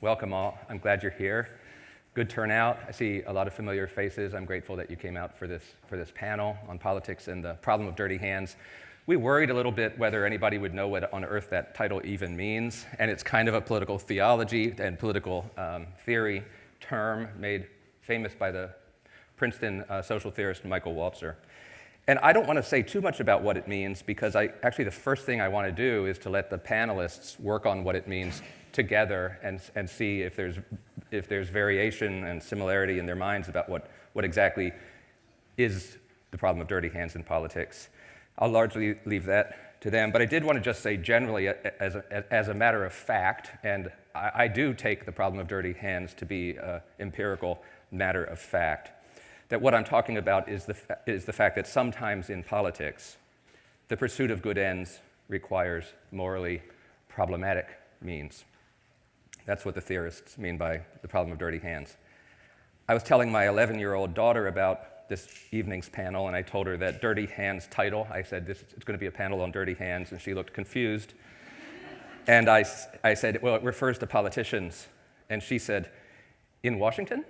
Welcome all. I'm glad you're here. Good turnout. I see a lot of familiar faces. I'm grateful that you came out for this panel on politics and the problem of dirty hands. We worried a little bit whether anybody would know what on earth that title even means, and it's kind of a political theology and political theory term made famous by the Princeton social theorist Michael Walzer. And I don't want to say too much about what it means because the first thing I want to do is to let the panelists work on what it means together and see if there's variation and similarity in their minds about what exactly is the problem of dirty hands in politics. I'll largely leave that to them, but I did want to just say generally as a matter of fact, and I do take the problem of dirty hands to be an empirical matter of fact, that what I'm talking about is the fact that sometimes in politics, the pursuit of good ends requires morally problematic means. That's what the theorists mean by the problem of dirty hands. I was telling my 11-year-old daughter about this evening's panel, and I told her that Dirty Hands title. I said, it's going to be a panel on dirty hands, and she looked confused. And I said, well, it refers to politicians. And she said, in Washington?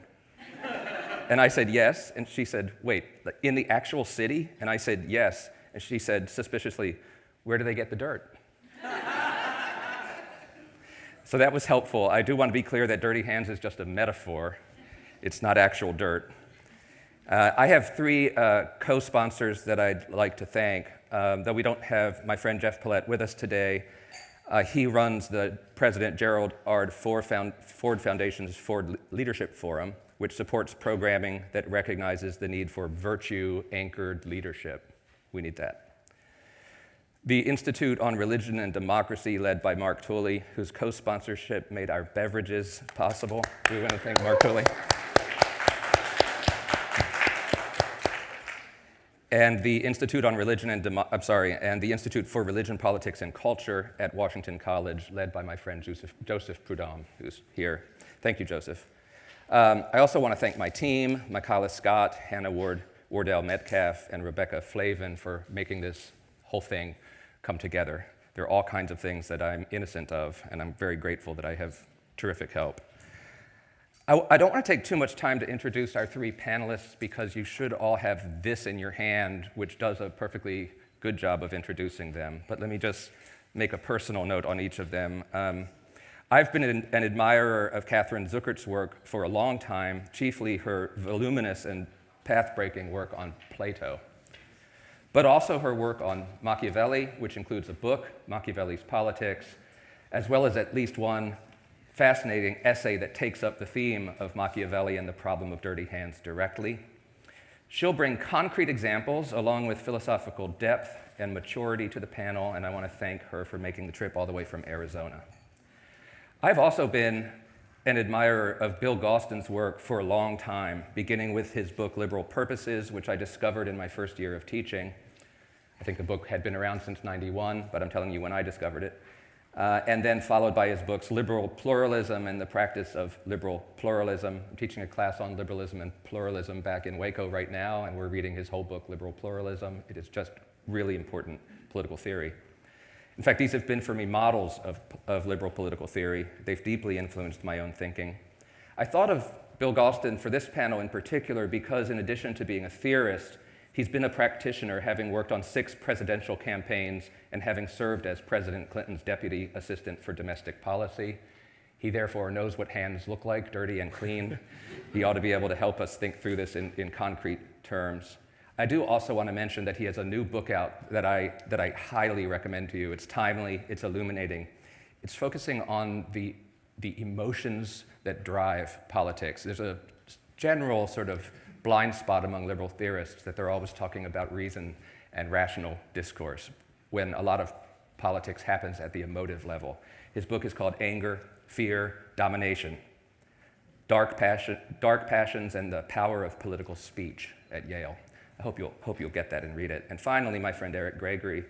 And I said, yes. And she said, wait, in the actual city? And I said, yes. And she said, suspiciously, where do they get the dirt? So that was helpful. I do want to be clear that dirty hands is just a metaphor. It's not actual dirt. I have three co-sponsors that I'd like to thank. Though we don't have my friend Jeff Paulette with us today, he runs the President Gerald R. Ford Foundation's Ford Leadership Forum, which supports programming that recognizes the need for virtue-anchored leadership. We need that. The Institute on Religion and Democracy, led by Mark Tooley, whose co-sponsorship made our beverages possible. We want to thank Mark Tooley. And the Institute on Religion and and the Institute for Religion, Politics, and Culture at Washington College, led by my friend Joseph Prudhomme, who's here. Thank you, Joseph. I also want to thank my team, Makala Scott, Hannah Wardell Metcalf, and Rebecca Flavin for making this whole thing come together. There are all kinds of things that I'm innocent of, and I'm very grateful that I have terrific help. I don't want to take too much time to introduce our three panelists because you should all have this in your hand, which does a perfectly good job of introducing them. But let me just make a personal note on each of them. I've been an admirer of Kathryn Zuckert's work for a long time, chiefly her voluminous and path-breaking work on Plato, but also her work on Machiavelli, which includes a book, Machiavelli's Politics, as well as at least one fascinating essay that takes up the theme of Machiavelli and the problem of dirty hands directly. She'll bring concrete examples along with philosophical depth and maturity to the panel, and I want to thank her for making the trip all the way from Arizona. I've also been an admirer of Bill Galston's work for a long time, beginning with his book Liberal Purposes, which I discovered in my first year of teaching. I think the book had been around since '91, but I'm telling you when I discovered it. And then followed by his books Liberal Pluralism and the Practice of Liberal Pluralism. I'm teaching a class on liberalism and pluralism back in Waco right now, and we're reading his whole book, Liberal Pluralism. It is just really important political theory. In fact, these have been for me models of liberal political theory. They've deeply influenced my own thinking. I thought of Bill Galston for this panel in particular because in addition to being a theorist, he's been a practitioner, having worked on 6 presidential campaigns and having served as President Clinton's deputy assistant for domestic policy. He therefore knows what hands look like, dirty and clean. He ought to be able to help us think through this in concrete terms. I do also want to mention that he has a new book out that I highly recommend to you. It's timely, it's illuminating. It's focusing on the emotions that drive politics. There's a general sort of blind spot among liberal theorists that they're always talking about reason and rational discourse when a lot of politics happens at the emotive level. His book is called Anger, Fear, Domination, Dark Passions and the Power of Political Speech at Yale. I hope you'll get that and read it. And finally, my friend Eric Gregory.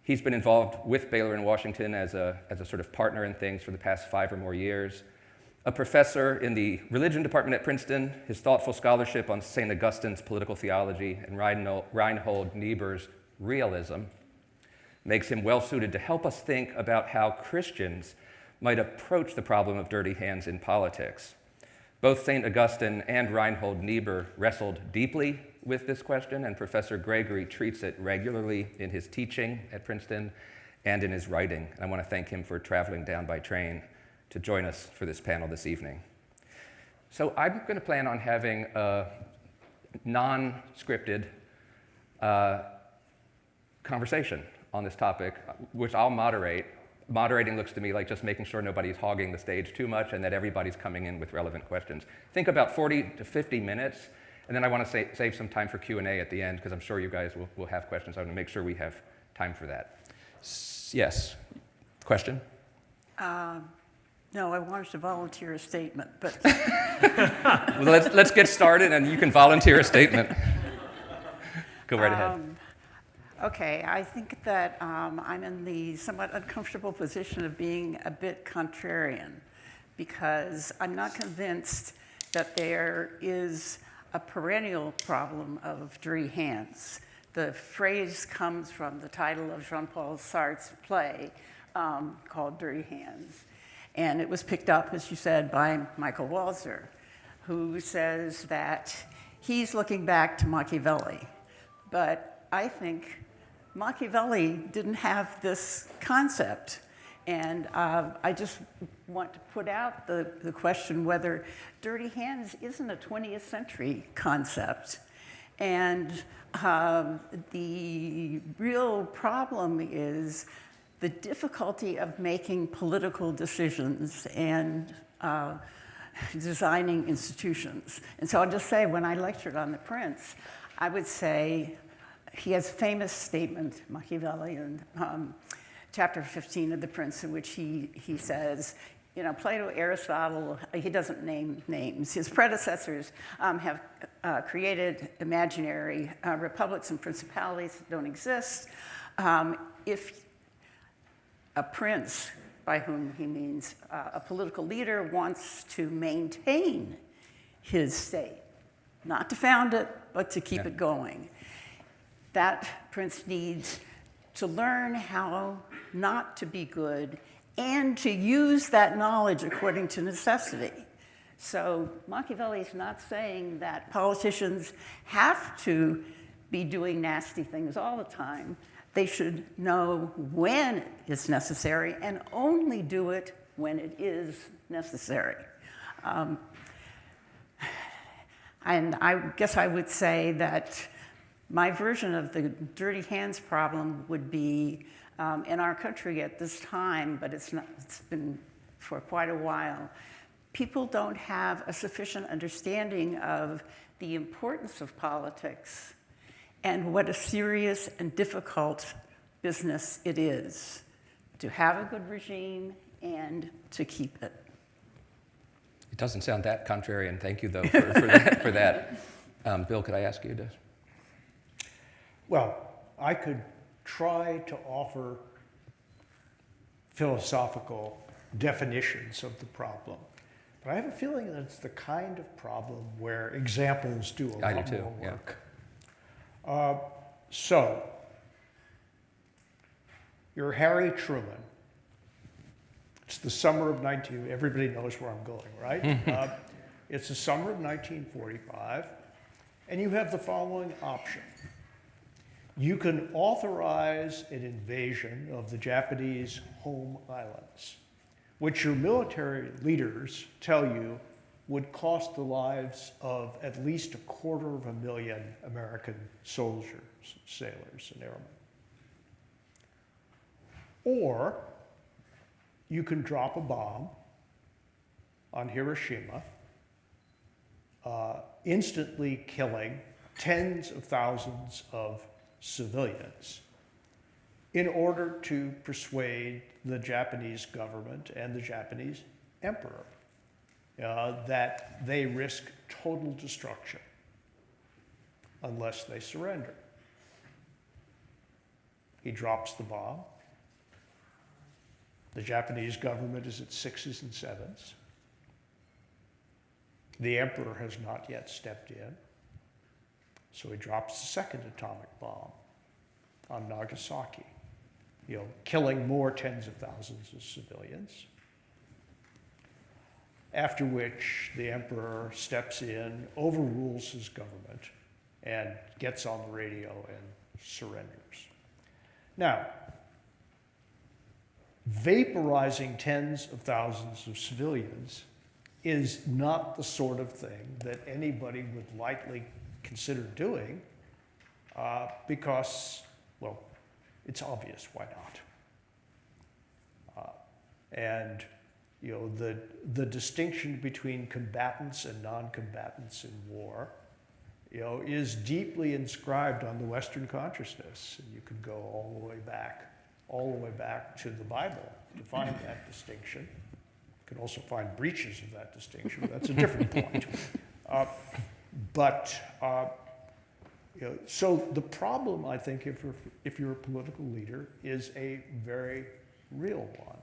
He's been involved with Baylor in Washington as a sort of partner in things for the past 5 or more years. A professor in the religion department at Princeton, his thoughtful scholarship on St. Augustine's political theology and Reinhold Niebuhr's realism makes him well-suited to help us think about how Christians might approach the problem of dirty hands in politics. Both St. Augustine and Reinhold Niebuhr wrestled deeply with this question, and Professor Gregory treats it regularly in his teaching at Princeton and in his writing. I want to thank him for traveling down by train to join us for this panel this evening. So I'm going to plan on having a non-scripted conversation on this topic, which I'll moderate. Moderating looks to me like just making sure nobody's hogging the stage too much and that everybody's coming in with relevant questions. Think about 40 to 50 minutes, and then I want to save some time for Q&A at the end, because I'm sure you guys will have questions. I want to make sure we have time for that. Yes, question? No, I wanted to volunteer a statement, but... Well, let's get started, and you can volunteer a statement. Go right ahead. Okay, I think that I'm in the somewhat uncomfortable position of being a bit contrarian, because I'm not convinced that there is a perennial problem of dirty hands. The phrase comes from the title of Jean-Paul Sartre's play called Dirty Hands. And it was picked up, as you said, by Michael Walzer, who says that he's looking back to Machiavelli. But I think Machiavelli didn't have this concept. And I just want to put out the question whether dirty hands isn't a 20th century concept. And the real problem is the difficulty of making political decisions and designing institutions. And so I'll just say, when I lectured on the Prince, I would say, he has a famous statement, Machiavelli, in chapter 15 of The Prince, in which he says, you know, Plato, Aristotle, he doesn't name names. His predecessors have created imaginary republics and principalities that don't exist. If a prince, by whom he means a political leader, wants to maintain his state, not to found it, but to keep it going, that prince needs to learn how not to be good and to use that knowledge according to necessity. So Machiavelli is not saying that politicians have to be doing nasty things all the time. They should know when it's necessary and only do it when it is necessary. And I guess I would say that my version of the dirty hands problem would be, in our country at this time, but it's been for quite a while, people don't have a sufficient understanding of the importance of politics and what a serious and difficult business it is to have a good regime and to keep it. It doesn't sound that contrarian. Thank you, though, for that. Bill, could I ask you to? Well, I could try to offer philosophical definitions of the problem, but I have a feeling that it's the kind of problem where examples do a lot more work. Yeah. So, you're Harry Truman. It's the summer of everybody knows where I'm going, right? It's the summer of 1945, and you have the following option. You can authorize an invasion of the Japanese home islands, which your military leaders tell you would cost the lives of at least 250,000 American soldiers, sailors, and airmen. Or you can drop a bomb on Hiroshima, instantly killing tens of thousands of civilians in order to persuade the Japanese government and the Japanese emperor that they risk total destruction unless they surrender. He drops the bomb. The Japanese government is at 6s and 7s. The emperor has not yet stepped in. So he drops the second atomic bomb on Nagasaki, killing more tens of thousands of civilians. after which the emperor steps in, overrules his government, and gets on the radio and surrenders. Now, vaporizing tens of thousands of civilians is not the sort of thing that anybody would lightly consider doing because, well, it's obvious why not. And you know, the distinction between combatants and non-combatants in war, you know, is deeply inscribed on the Western consciousness. And you could go all the way back to the Bible to find that distinction. You can also find breaches of that distinction, but that's a different point. You know, so the problem, I think, if you're a political leader, is a very real one.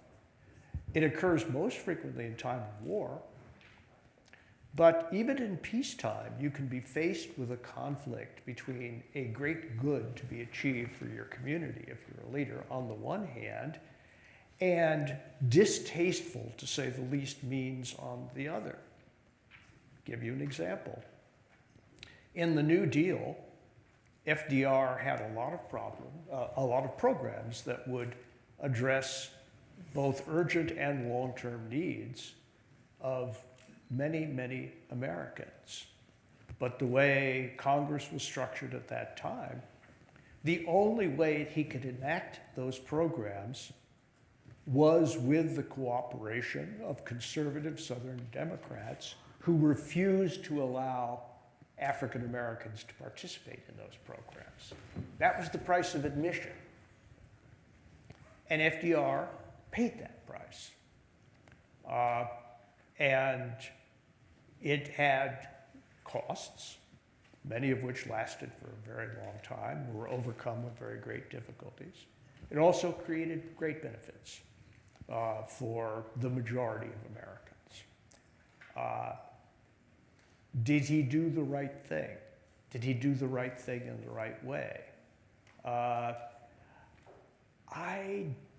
It occurs most frequently in time of war, but even in peacetime, you can be faced with a conflict between a great good to be achieved for your community if you're a leader on the one hand, and distasteful, to say the least, means on the other. I'll give you an example. In the New Deal, FDR had a lot of programs that would address both urgent and long-term needs of many, many Americans. But the way Congress was structured at that time, the only way he could enact those programs was with the cooperation of conservative Southern Democrats who refused to allow African Americans to participate in those programs. That was the price of admission. And FDR paid that price. And it had costs, many of which lasted for a very long time, were overcome with very great difficulties. It also created great benefits for the majority of Americans. Did he do the right thing? Did he do the right thing in the right way? I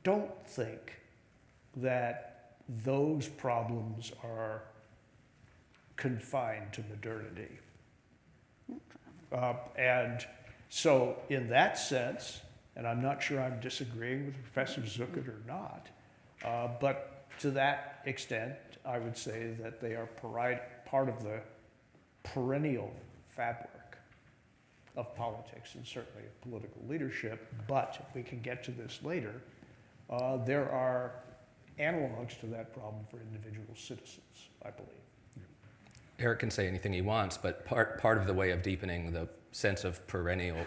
don't think that those problems are confined to modernity. And so in that sense, and I'm not sure I'm disagreeing with Professor Zilkha or not, but to that extent, I would say that they are part of the perennial fabric of politics and certainly of political leadership. But we can get to this later. There are analogs to that problem for individual citizens, I believe. Eric can say anything he wants, but part of the way of deepening the sense of perennial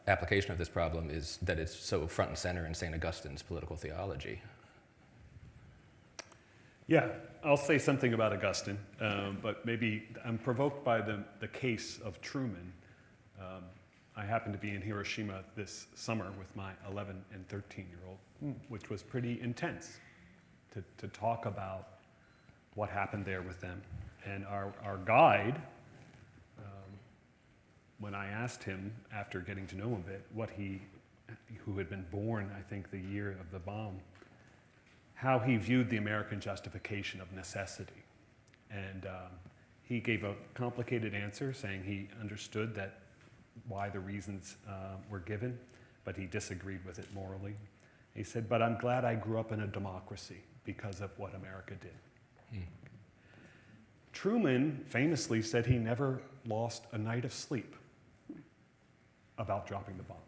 application of this problem is that it's so front and center in St. Augustine's political theology. Yeah, I'll say something about Augustine, but maybe I'm provoked by the case of Truman. I happened to be in Hiroshima this summer with my 11 and 13-year-old, which was pretty intense to talk about what happened there with them. And our guide, when I asked him, after getting to know him a bit, who had been born, I think, the year of the bomb, how he viewed the American justification of necessity. And he gave a complicated answer, saying he understood why the reasons were given, but he disagreed with it morally. He said, but I'm glad I grew up in a democracy because of what America did. Truman famously said he never lost a night of sleep about dropping the bomb.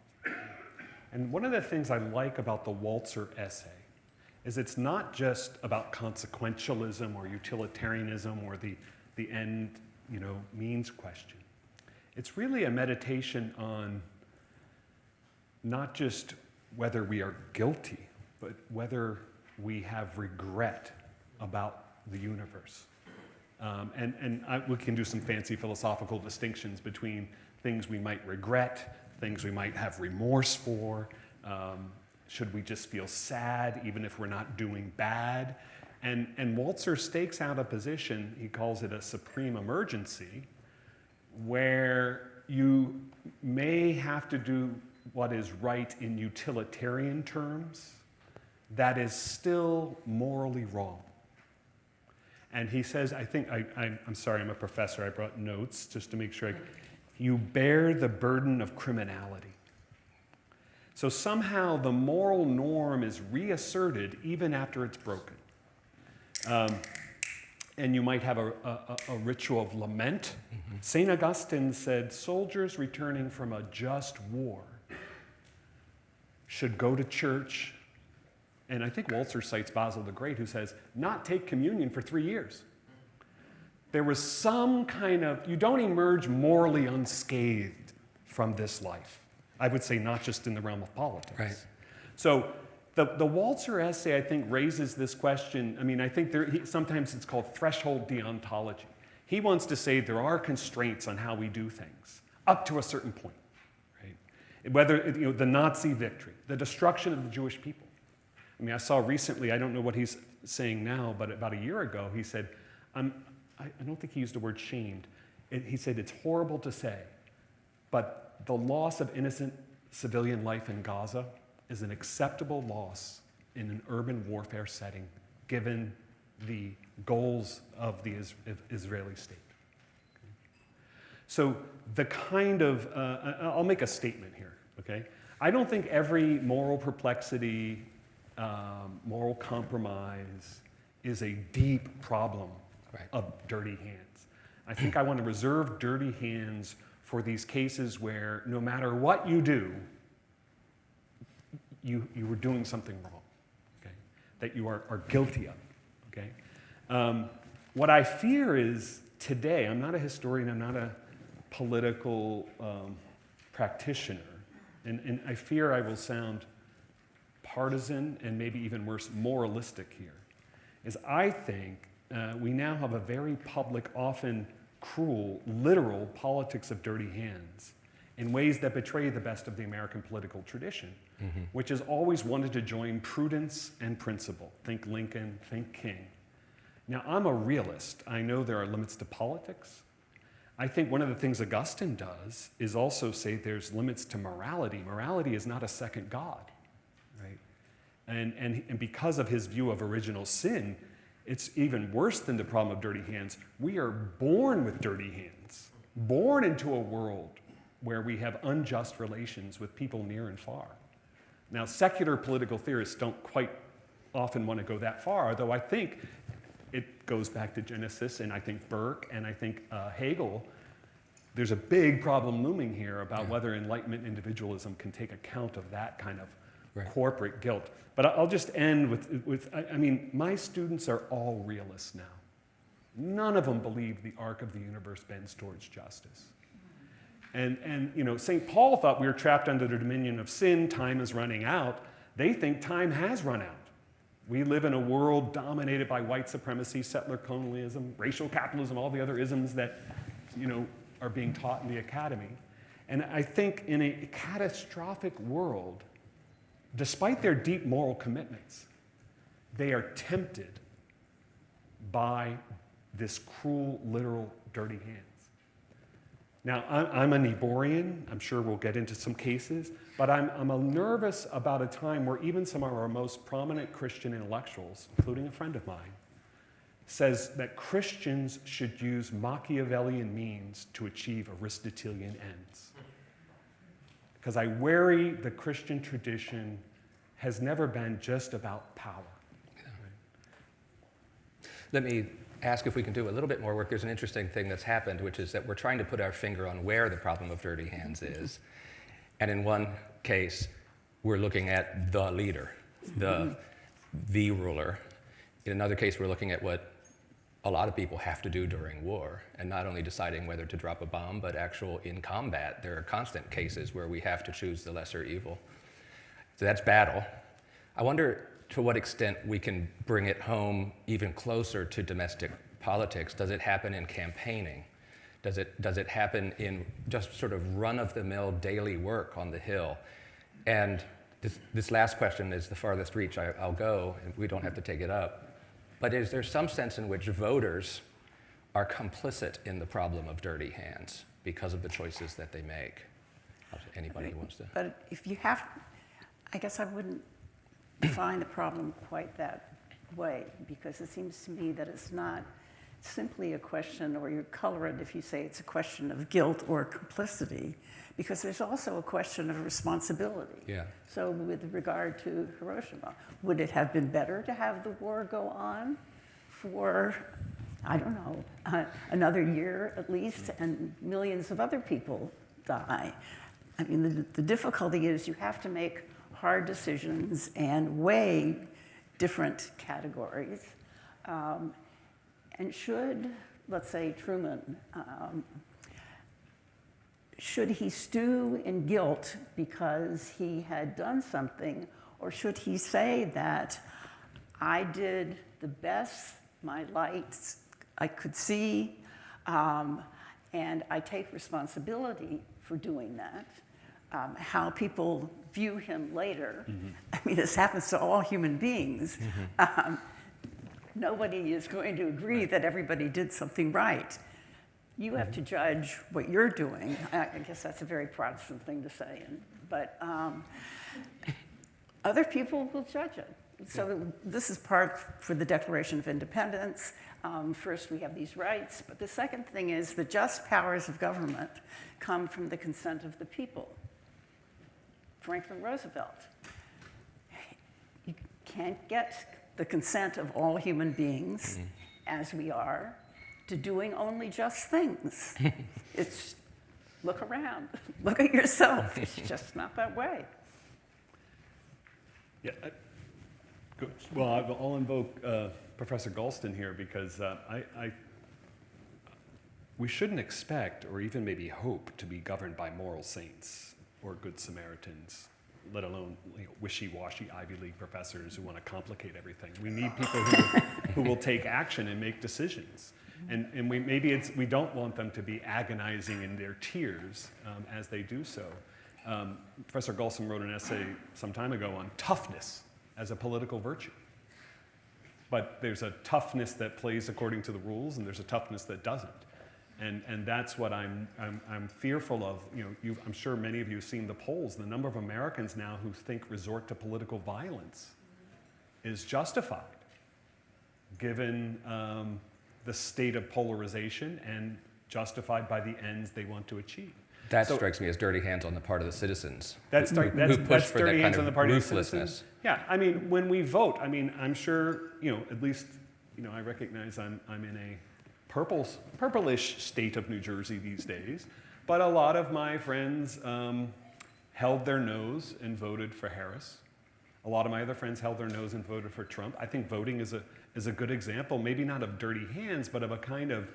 And one of the things I like about the Walzer essay is it's not just about consequentialism or utilitarianism or the end, means question. It's really a meditation on not just whether we are guilty, but whether we have regret about the universe. We can do some fancy philosophical distinctions between things we might regret, things we might have remorse for. Should we just feel sad even if we're not doing bad? And Walzer stakes out a position, he calls it a supreme emergency, where you may have to do what is right in utilitarian terms that is still morally wrong. And he says, I'm sorry, I'm a professor, I brought notes just to make sure, you bear the burden of criminality. So somehow the moral norm is reasserted even after it's broken. And you might have a ritual of lament. Mm-hmm. St. Augustine said, soldiers returning from a just war should go to church, and I think Walzer cites Basil the Great, who says, not take communion for 3 years. There was some kind of, you don't emerge morally unscathed from this life. I would say not just in the realm of politics. Right. So the Walzer essay, I think, raises this question. I mean, I think sometimes it's called threshold deontology. He wants to say there are constraints on how we do things, up to a certain point. Whether the Nazi victory, the destruction of the Jewish people. I mean, I saw recently, I don't know what he's saying now, but about a year ago, he said, I don't think he used the word shamed. He said, it's horrible to say, but the loss of innocent civilian life in Gaza is an acceptable loss in an urban warfare setting, given the goals of the Israeli state. So the kind of, I'll make a statement here, okay? I don't think every moral perplexity, moral compromise is a deep problem of dirty hands. I think I want to reserve dirty hands for these cases where no matter what you do, you were doing something wrong, okay? That you are guilty of, okay? What I fear is today, I'm not a historian, I'm not a political practitioner, and I fear I will sound partisan and maybe even worse, moralistic here, is I think we now have a very public, often cruel, literal politics of dirty hands in ways that betray the best of the American political tradition, which has always wanted to join prudence and principle. Think Lincoln, think King. Now, I'm a realist. I know there are limits to politics. I think one of the things Augustine does is also say there's limits to morality. Morality is not a second God, right? And because of his view of original sin, it's even worse than the problem of dirty hands. We are born with dirty hands, born into a world where we have unjust relations with people near and far. Now, secular political theorists don't quite often want to go that far, although I think it goes back to Genesis, and I think Burke, and I think Hegel. There's a big problem looming here about whether Enlightenment individualism can take account of that kind of corporate guilt. But I'll just end with I mean, my students are all realists now. None of them believe the arc of the universe bends towards justice. And St. Paul thought we were trapped under the dominion of sin, time is running out. They think time has run out. We live in a world dominated by white supremacy, settler colonialism, racial capitalism, all the other isms that, are being taught in the academy. And I think in a catastrophic world, despite their deep moral commitments, they are tempted by this cruel, literal, dirty hands. Now, I'm a Niebuhrian. I'm sure we'll get into some cases, but I'm nervous about a time where even some of our most prominent Christian intellectuals, including a friend of mine, says that Christians should use Machiavellian means to achieve Aristotelian ends. Because I worry the Christian tradition has never been just about power. Let me ask if we can do a little bit more work. There's an interesting thing that's happened, which is that we're trying to put our finger on where the problem of dirty hands is. And in one case, we're looking at the leader, the ruler. In another case, we're looking at what a lot of people have to do during war, and not only deciding whether to drop a bomb, but actual in combat. There are constant cases where we have to choose the lesser evil. So that's battle. I wonder to what extent we can bring it home even closer to domestic politics. Does it happen in campaigning? Does it happen in just sort of run-of-the-mill daily work on the Hill? And this last question is the farthest reach I'll go, and we don't have to take it up. But is there some sense in which voters are complicit in the problem of dirty hands because of the choices that they make? Anybody who wants to? But if you have, I guess I wouldn't define the problem quite that way, because it seems to me that it's not simply a question, or you color it if you say it's a question of guilt or complicity, because there's also a question of responsibility. Yeah. So with regard to Hiroshima, would it have been better to have the war go on for, I don't know, another year at least, and millions of other people die? I mean, the difficulty is you have to make hard decisions and weigh different categories. And should, let's say, Truman, should he stew in guilt because he had done something, or should he say that I did the best my lights I could see, and I take responsibility for doing that? How people view him later, I mean, this happens to all human beings. Nobody is going to agree that everybody did something right. You have to judge what you're doing. I guess that's a very Protestant thing to say, but other people will judge it. So this is part for the Declaration of Independence. First, we have these rights, but the second thing is the just powers of government come from the consent of the people. Franklin Roosevelt. You can't get the consent of all human beings, as we are, to doing only just things. It's, look around, look at yourself. It's just not that way. Yeah. Good. Well, I'll invoke Professor Galston here because we shouldn't expect or even maybe hope to be governed by moral saints or good Samaritans, let alone wishy-washy Ivy League professors who want to complicate everything. We need people who will take action and make decisions. And we don't want them to be agonizing in their tears as they do so. Professor Galston wrote an essay some time ago on toughness as a political virtue. But there's a toughness that plays according to the rules, and there's a toughness that doesn't. And that's what I'm fearful of. I'm sure many of you have seen the polls. The number of Americans now who think resort to political violence is justified, given the state of polarization and justified by the ends they want to achieve. That strikes me as dirty hands on the part of the citizens. That's who push for dirty that hands kind on the of part of the ruthlessness. citizens. Yeah, I mean, when we vote, I mean, I'm sure, at least, I recognize I'm in a purplish state of New Jersey these days, but a lot of my friends held their nose and voted for Harris. A lot of my other friends held their nose and voted for Trump. I think voting is a good example, maybe not of dirty hands, but of a kind of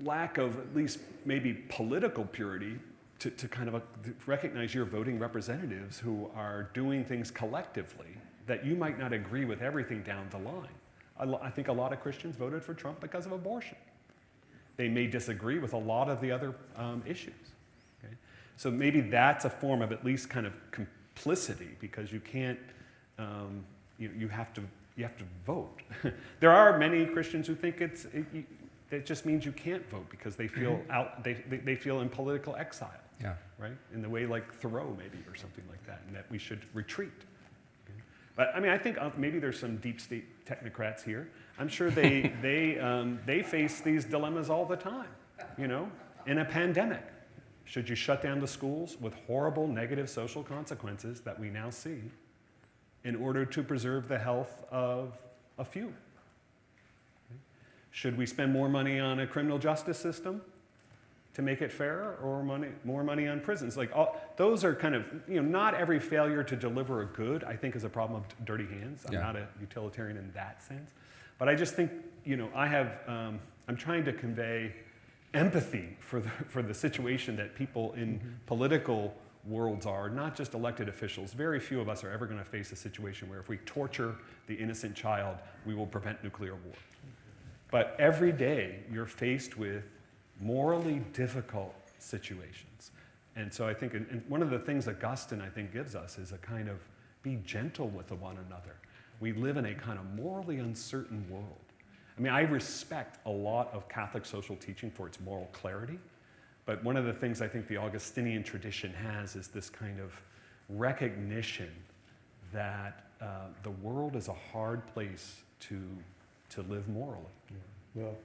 lack of at least maybe political purity to kind of recognize your voting representatives who are doing things collectively that you might not agree with everything down the line. I think a lot of Christians voted for Trump because of abortion. They may disagree with a lot of the other issues. Okay? So maybe that's a form of at least kind of complicity, because you can't, you have to vote. There are many Christians who think it just means you can't vote because they feel they feel in political exile. Yeah. Right? In the way like Thoreau maybe, or something like that, and that we should retreat. But I mean, I think maybe there's some deep state technocrats here. I'm sure they face these dilemmas all the time. In a pandemic, should you shut down the schools with horrible negative social consequences that we now see in order to preserve the health of a few? Should we spend more money on a criminal justice system to make it fairer, or more money on prisons? Those are kind of, not every failure to deliver a good, I think, is a problem of dirty hands. I'm not a utilitarian in that sense. But I just think, I'm trying to convey empathy for the situation that people in political worlds are, not just elected officials. Very few of us are ever going to face a situation where if we torture the innocent child, we will prevent nuclear war. But every day you're faced with morally difficult situations. And so I think, and one of the things Augustine, I think, gives us is a kind of be gentle with one another. We live in a kind of morally uncertain world. I mean, I respect a lot of Catholic social teaching for its moral clarity, but one of the things I think the Augustinian tradition has is this kind of recognition that the world is a hard place to to live morally. Well,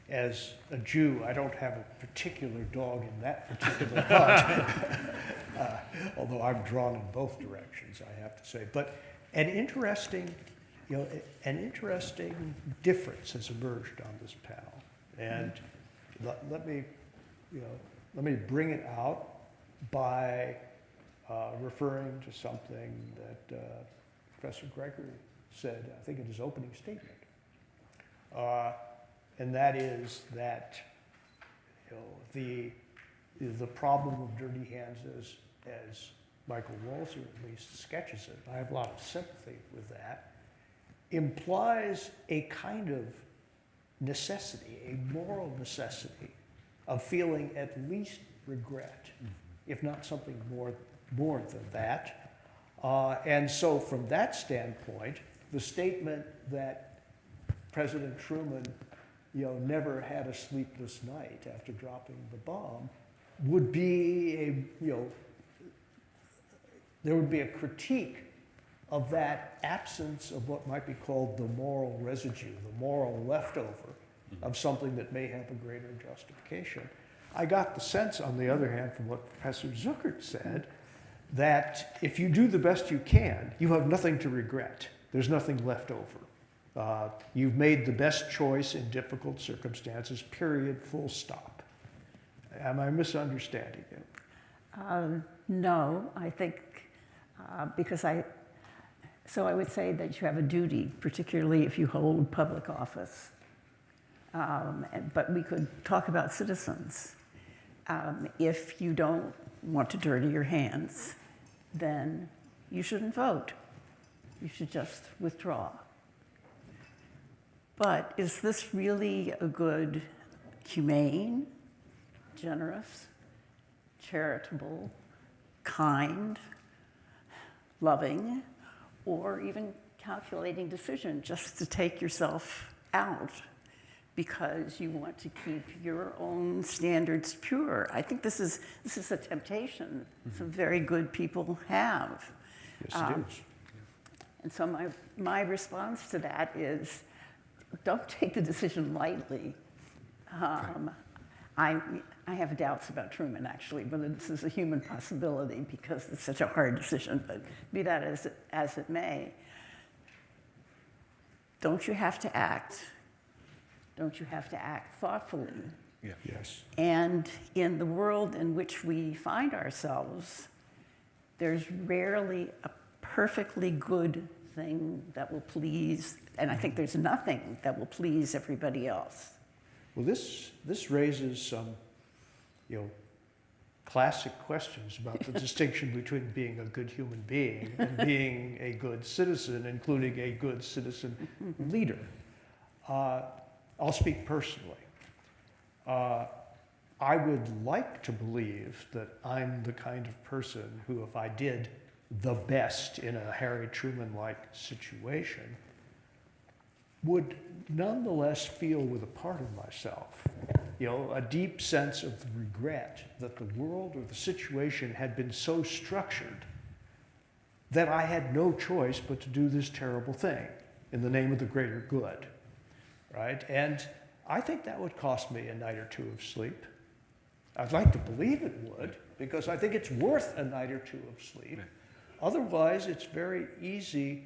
as a Jew, I don't have a particular dog in that particular hunt, although I'm drawn in both directions, I have to say. But an interesting difference has emerged on this panel, and let me bring it out by referring to something that Professor Gregory said, I think, in his opening statement. And that is that the problem of dirty hands, as Michael Walzer at least sketches it, I have a lot of sympathy with that, implies a kind of necessity, a moral necessity of feeling at least regret, if not something more than that. And so from that standpoint, the statement that President Truman never had a sleepless night after dropping the bomb would be there would be a critique of that absence of what might be called the moral residue, the moral leftover of something that may have a greater justification. I got the sense, on the other hand, from what Professor Zilkha said, that if you do the best you can, you have nothing to regret. There's nothing left over. You've made the best choice in difficult circumstances, period, full stop. Am I misunderstanding you? No, I think so I would say that you have a duty, particularly if you hold public office. But we could talk about citizens. If you don't want to dirty your hands, then you shouldn't vote. You should just withdraw. But is this really a good, humane, generous, charitable, kind, loving, or even calculating decision just to take yourself out because you want to keep your own standards pure? I think this is a temptation some very good people have. Yes, it is. And so my response to that is, don't take the decision lightly. I have doubts about Truman, actually, whether this is a human possibility because it's such a hard decision, but be that as it may, don't you have to act? Don't you have to act thoughtfully? Yeah. Yes. And in the world in which we find ourselves, there's rarely a perfectly good thing that will please, and I think there's nothing that will please everybody else. Well, this raises some, classic questions about the distinction between being a good human being and being a good citizen, including a good citizen leader. I'll speak personally. I would like to believe that I'm the kind of person who, if I did the best in a Harry Truman-like situation, would nonetheless feel with a part of myself, a deep sense of the regret that the world or the situation had been so structured that I had no choice but to do this terrible thing in the name of the greater good, right? And I think that would cost me a night or two of sleep. I'd like to believe it would, because I think it's worth a night or two of sleep. Otherwise, it's very easy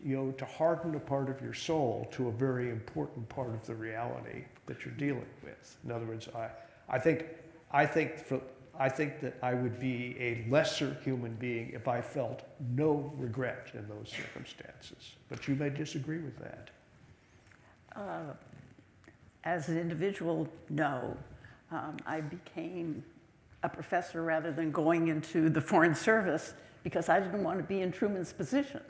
to harden a part of your soul to a very important part of the reality that you're dealing with. In other words, I think that I would be a lesser human being if I felt no regret in those circumstances. But you may disagree with that. As an individual, no. I became a professor rather than going into the Foreign Service because I didn't want to be in Truman's position.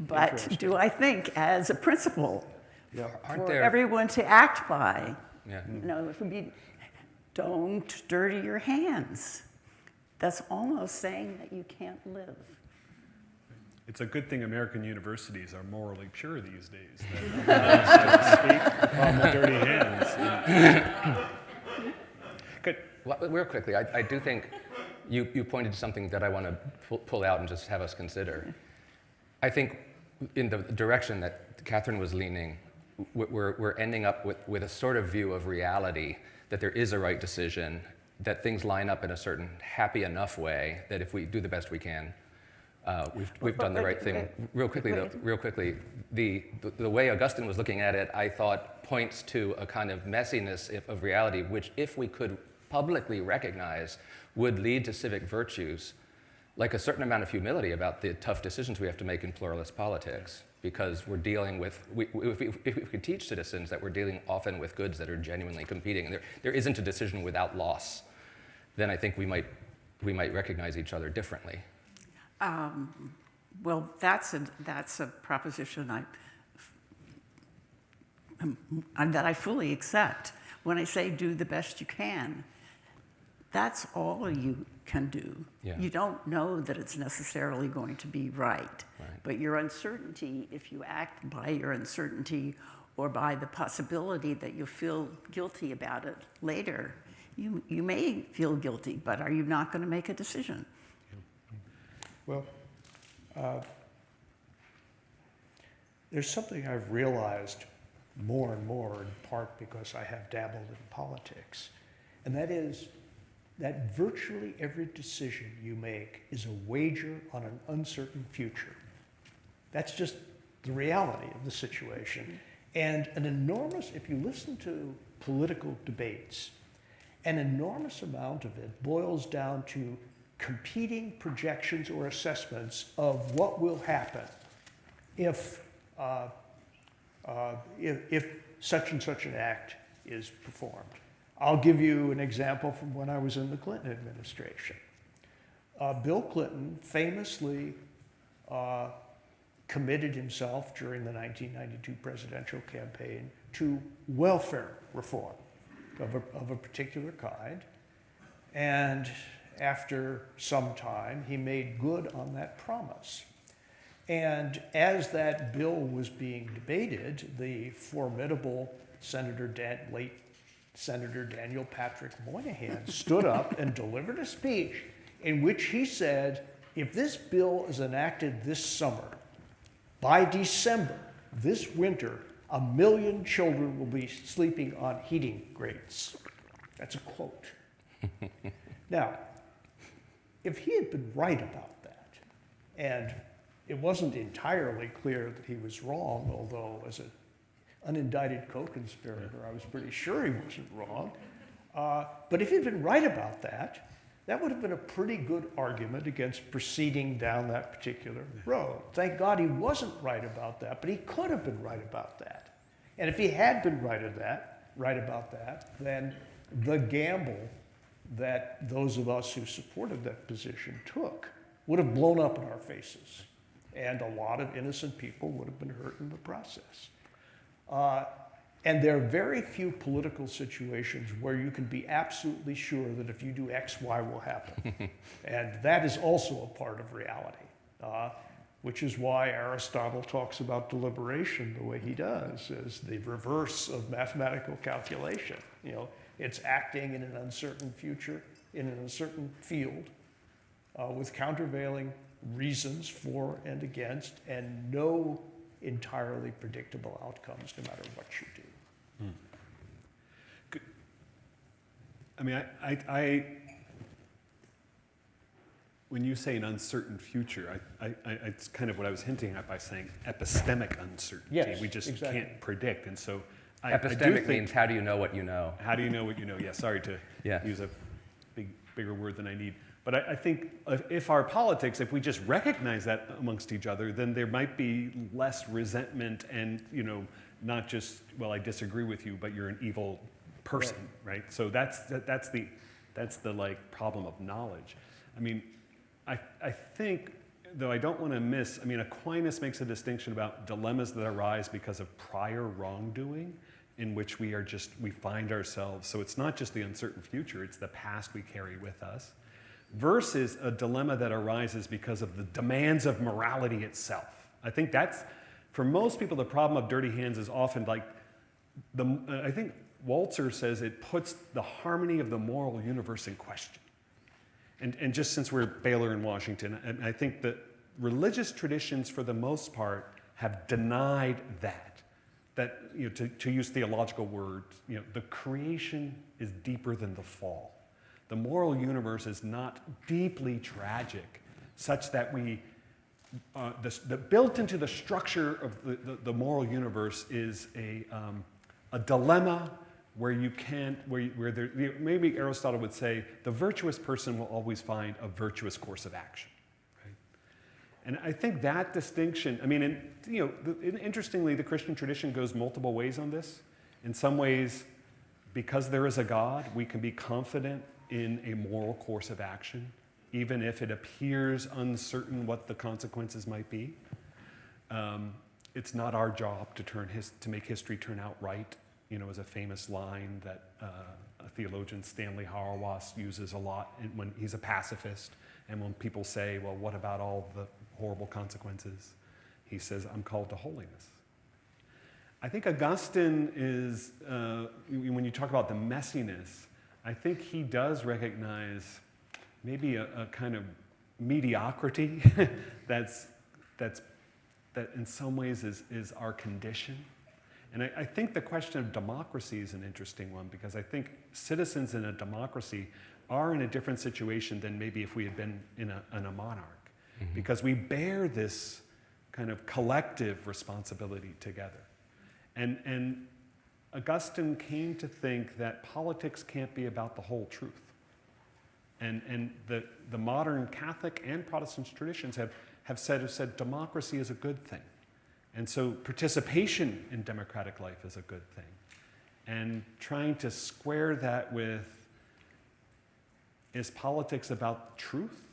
But do I think, as a principle, for everyone to act by, if we don't dirty your hands, that's almost saying that you can't live. It's a good thing American universities are morally pure these days. That speak on the dirty hands. Good. Well, real quickly, I do think you pointed to something that I want to pull out and just have us consider. I think in the direction that Catherine was leaning, we're ending up with a sort of view of reality that there is a right decision, that things line up in a certain happy enough way that if we do the best we can, we've done the right thing. Real quickly, the way Augustine was looking at it, I thought points to a kind of messiness of reality, which if we could publicly recognize would lead to civic virtues, like a certain amount of humility about the tough decisions we have to make in pluralist politics, because we're dealing with, if we could teach citizens that we're dealing often with goods that are genuinely competing, and there isn't a decision without loss, then I think we might recognize each other differently. Well, that's a proposition that I fully accept. When I say do the best you can, that's all you can do. Yeah. You don't know that it's necessarily going to be right. But your uncertainty, if you act by your uncertainty or by the possibility that you'll feel guilty about it later, you may feel guilty, but are you not going to make a decision? Well, there's something I've realized more and more, in part because I have dabbled in politics, and that is that virtually every decision you make is a wager on an uncertain future. That's just the reality of the situation. And an enormous, if you listen to political debates, an enormous amount of it boils down to competing projections or assessments of what will happen if such and such an act is performed. I'll give you an example from when I was in the Clinton administration. Bill Clinton famously committed himself during the 1992 presidential campaign to welfare reform of a particular kind. And after some time, he made good on that promise. And as that bill was being debated, the formidable late Senator Daniel Patrick Moynihan stood up and delivered a speech in which he said, if this bill is enacted this summer, by December, this winter, 1 million children will be sleeping on heating grates. That's a quote. Now, if he had been right about that, and it wasn't entirely clear that he was wrong, although as an unindicted co-conspirator, I was pretty sure he wasn't wrong. But if he'd been right about that, that would have been a pretty good argument against proceeding down that particular road. Thank God he wasn't right about that, but he could have been right about that. And if he had been right about that, then the gamble that those of us who supported that position took would have blown up in our faces. And a lot of innocent people would have been hurt in the process. And there are very few political situations where you can be absolutely sure that if you do X, Y will happen. And that is also a part of reality, which is why Aristotle talks about deliberation the way he does, as the reverse of mathematical calculation. You know, it's acting in an uncertain future, in an uncertain field, with countervailing reasons for and against, and no entirely predictable outcomes, no matter what you do. I mean, when you say an uncertain future, it's kind of what I was hinting at by saying epistemic uncertainty. Yes, we just exactly. can't predict. And so Epistemic means how do you know what you know? How do you know what you know? Yeah, sorry to use a bigger word than I need. But I think if our politics, if we just recognize that amongst each other, then there might be less resentment and, not just, well, I disagree with you, but you're an evil person, right? So that's the like problem of knowledge. I mean, I think, though I don't want to miss, Aquinas makes a distinction about dilemmas that arise because of prior wrongdoing in which we find ourselves. So it's not just the uncertain future, it's the past we carry with us, versus a dilemma that arises because of the demands of morality itself. I think that's, for most people, the problem of dirty hands is often like, I think Walzer says it puts the harmony of the moral universe in question. And just since we're Baylor in Washington, I think that religious traditions, for the most part, have denied that. That, to use theological words, the creation is deeper than the fall. The moral universe is not deeply tragic, such that built into the structure of the moral universe is a dilemma where you can't, maybe Aristotle would say, the virtuous person will always find a virtuous course of action. Right? And I think that distinction, interestingly, the Christian tradition goes multiple ways on this. In some ways, because there is a God, we can be confident in a moral course of action, even if it appears uncertain what the consequences might be. It's not our job to make history turn out right. Is a famous line that a theologian, Stanley Hauerwas, uses a lot when he's a pacifist. And when people say, well, what about all the horrible consequences? He says, I'm called to holiness. I think Augustine is, when you talk about the messiness, I think he does recognize maybe a kind of mediocrity that in some ways is our condition. And I think the question of democracy is an interesting one, because I think citizens in a democracy are in a different situation than maybe if we had been in a monarch, because we bear this kind of collective responsibility together. And Augustine came to think that politics can't be about the whole truth. And the modern Catholic and Protestant traditions have said democracy is a good thing. And so participation in democratic life is a good thing. And trying to square that with, is politics about truth,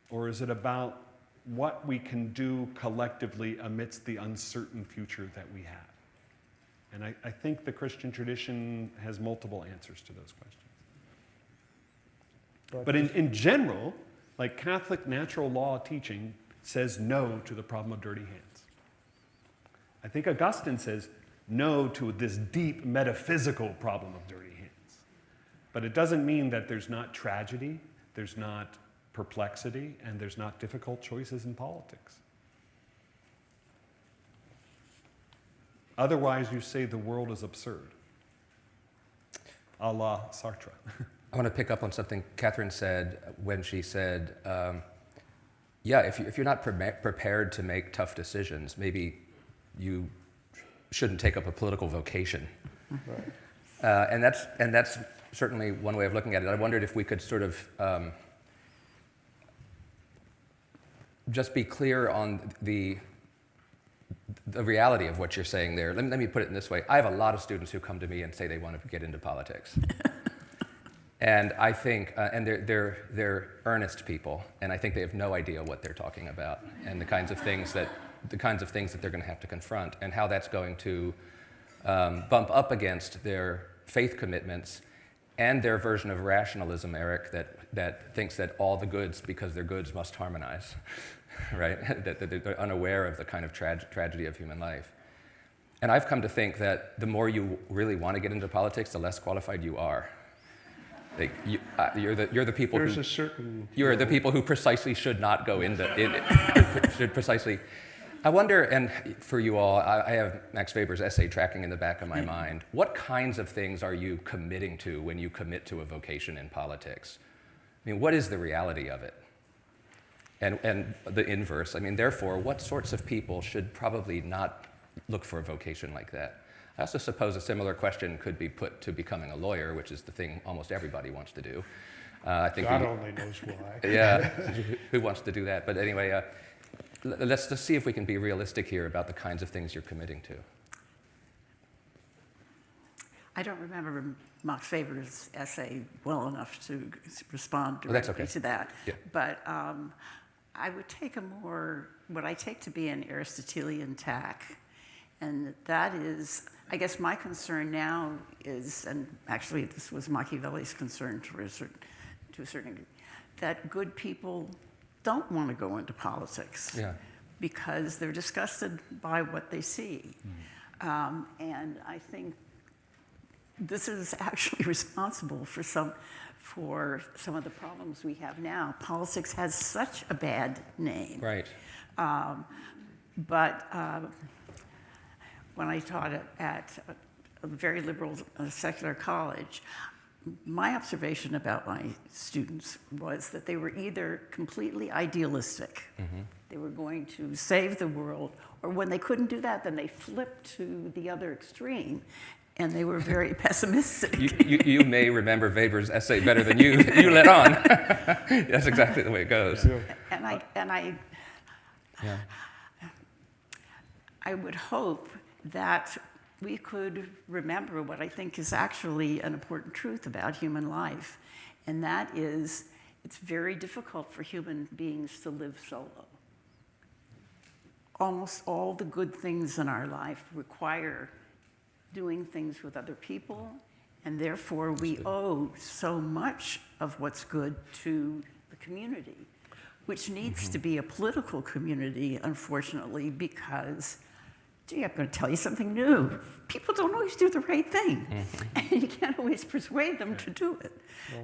or is it about what we can do collectively amidst the uncertain future that we have? And I think the Christian tradition has multiple answers to those questions. But in general, like Catholic natural law teaching says no to the problem of dirty hands. I think Augustine says no to this deep metaphysical problem of dirty hands. But it doesn't mean that there's not tragedy, there's not perplexity, and there's not difficult choices in politics. Otherwise, you say the world is absurd, a la Sartre. I want to pick up on something Catherine said when she said, if you're not prepared to make tough decisions, maybe you shouldn't take up a political vocation. Right. And that's certainly one way of looking at it. I wondered if we could sort of just be clear on the reality of what you're saying there. Let me put it in this way. I have a lot of students who come to me and say they want to get into politics. And I think, and they're earnest people, and I think they have no idea what they're talking about and the kinds of things that they're going to have to confront, and how that's going to bump up against their faith commitments and their version of rationalism, Eric, that thinks that all the goods, because they're goods, must harmonize, right? that they're unaware of the kind of tragedy of human life. And I've come to think that the more you really want to get into politics, the less qualified you are. Like you're the people. There's a certain. You're the people who precisely should not go should precisely. I wonder, and for you all, I have Max Weber's essay tracking in the back of my mind. What kinds of things are you committing to when you commit to a vocation in politics? I mean, what is the reality of it? And the inverse. I mean, therefore, what sorts of people should probably not look for a vocation like that? I also suppose a similar question could be put to becoming a lawyer, which is the thing almost everybody wants to do. I think God only knows why. Yeah, who wants to do that? But anyway, let's just see if we can be realistic here about the kinds of things you're committing to. I don't remember Max Weber's essay well enough to respond directly to that. Yeah. But I would take what I take to be an Aristotelian tack. And that is, I guess my concern now is, and actually this was Machiavelli's concern to a certain degree, that good people don't want to go into politics because they're disgusted by what they see. And I think this is actually responsible for some of the problems we have now. Politics has such a bad name. Right. when I taught at a very liberal secular college, my observation about my students was that they were either completely idealistic, they were going to save the world, or when they couldn't do that, then they flipped to the other extreme, and they were very pessimistic. You may remember Weber's essay better than you let on. That's exactly the way it goes. I would hope that we could remember what I think is actually an important truth about human life, and that is it's very difficult for human beings to live solo. Almost all the good things in our life require doing things with other people, and therefore we owe so much of what's good to the community, which needs to be a political community, unfortunately, because gee, I'm going to tell you something new. People don't always do the right thing. And you can't always persuade them to do it.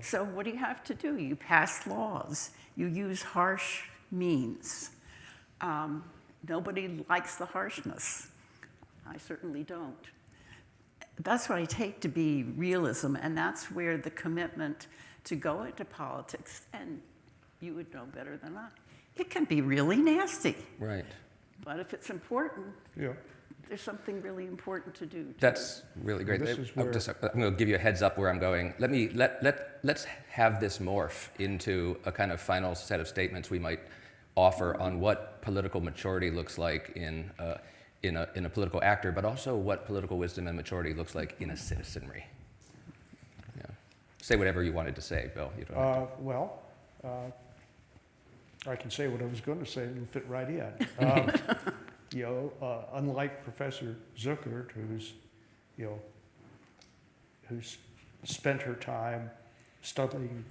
So what do you have to do? You pass laws. You use harsh means. Nobody likes the harshness. I certainly don't. That's what I take to be realism, and that's where the commitment to go into politics, and you would know better than I, it can be really nasty. Right. But if it's important, Yeah. there's something really important to do. That's really great. This is I'm going to give you a heads up where I'm going. Let's have this morph into a kind of final set of statements we might offer on what political maturity looks like in a political actor, but also what political wisdom and maturity looks like in a citizenry. Yeah. Say whatever you wanted to say, Bill. You don't have to. I can say what I was going to say, and it'll fit right in. Unlike Professor Zilkha, who's spent her time studying,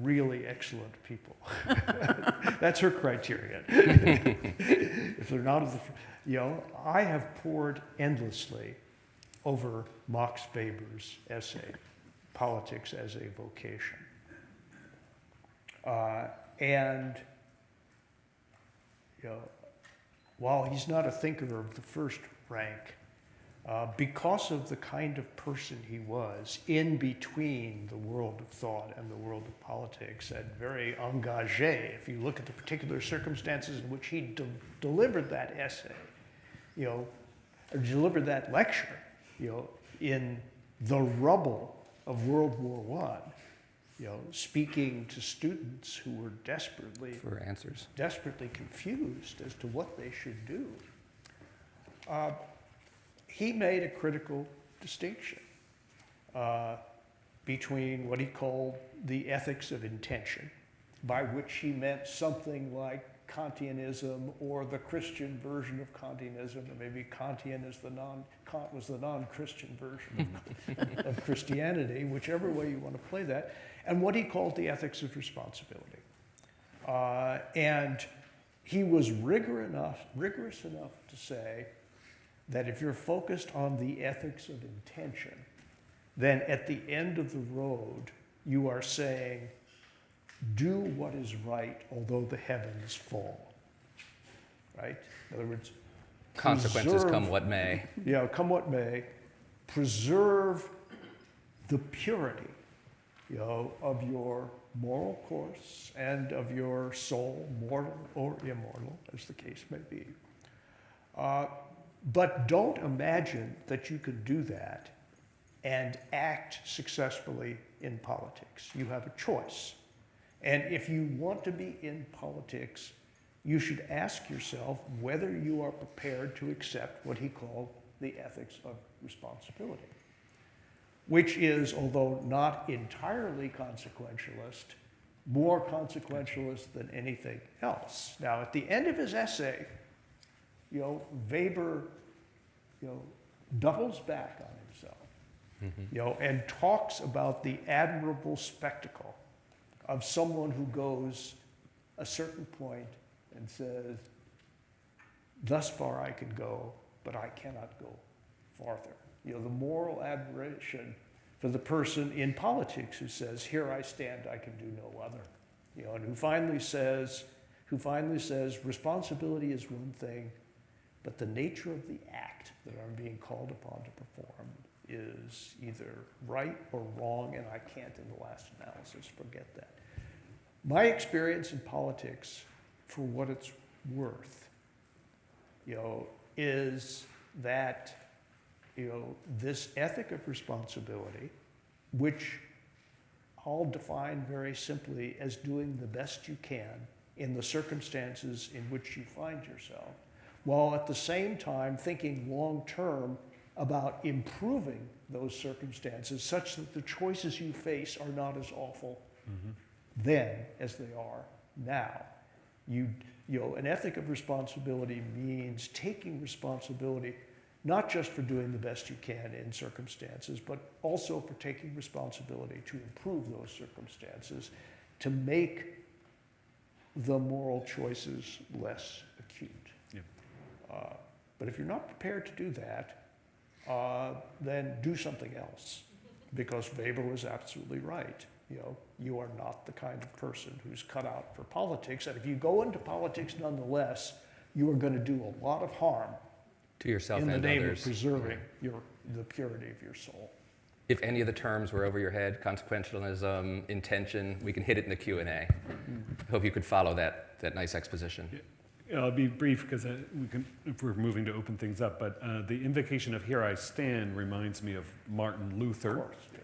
really excellent people. That's her criterion. If they're not, I have pored endlessly over Max Weber's essay, Politics as a Vocation. While he's not a thinker of the first rank, because of the kind of person he was in between the world of thought and the world of politics, and very engagé, if you look at the particular circumstances in which he delivered that essay, or delivered that lecture, in the rubble of World War I, speaking to students who were desperately confused as to what they should do. He made a critical distinction between what he called the ethics of intention, by which he meant something like Kantianism or the Christian version of Kantianism, or maybe Kant was the non-Christian version of Christianity, whichever way you want to play that, and what he called the ethics of responsibility. And he was rigorous enough to say that if you're focused on the ethics of intention, then at the end of the road, you are saying, do what is right, although the heavens fall. Right? In other words, consequences come what may. Yeah, come what may. Preserve the purity, of your moral course and of your soul, mortal or immortal, as the case may be. But don't imagine that you could do that and act successfully in politics. You have a choice. And if you want to be in politics, you should ask yourself whether you are prepared to accept what he called the ethics of responsibility, which is, although not entirely consequentialist, more consequentialist than anything else. Now, at the end of his essay, Weber, doubles back on himself, and talks about the admirable spectacle of someone who goes a certain point and says, thus far I can go, but I cannot go farther. The moral admiration for the person in politics who says, here I stand, I can do no other. And who finally says responsibility is one thing, but the nature of the act that I'm being called upon to perform is either right or wrong, and I can't, in the last analysis, forget that. My experience in politics, for what it's worth, is that, this ethic of responsibility, which I'll define very simply as doing the best you can in the circumstances in which you find yourself, while at the same time thinking long-term about improving those circumstances such that the choices you face are not as awful then as they are now. An ethic of responsibility means taking responsibility not just for doing the best you can in circumstances, but also for taking responsibility to improve those circumstances, to make the moral choices less acute. Yeah. But if you're not prepared to do that, then do something else, because Weber was absolutely right. You are not the kind of person who's cut out for politics, and if you go into politics nonetheless, you are going to do a lot of harm To yourself in the and name others. of preserving the purity of your soul. If any of the terms were over your head, consequentialism, intention, we can hit it in the Q&A. Hope you could follow that nice exposition. Yeah, I'll be brief because if we're moving to open things up, but the invocation of "Here I Stand" reminds me of Martin Luther. Of course, yes.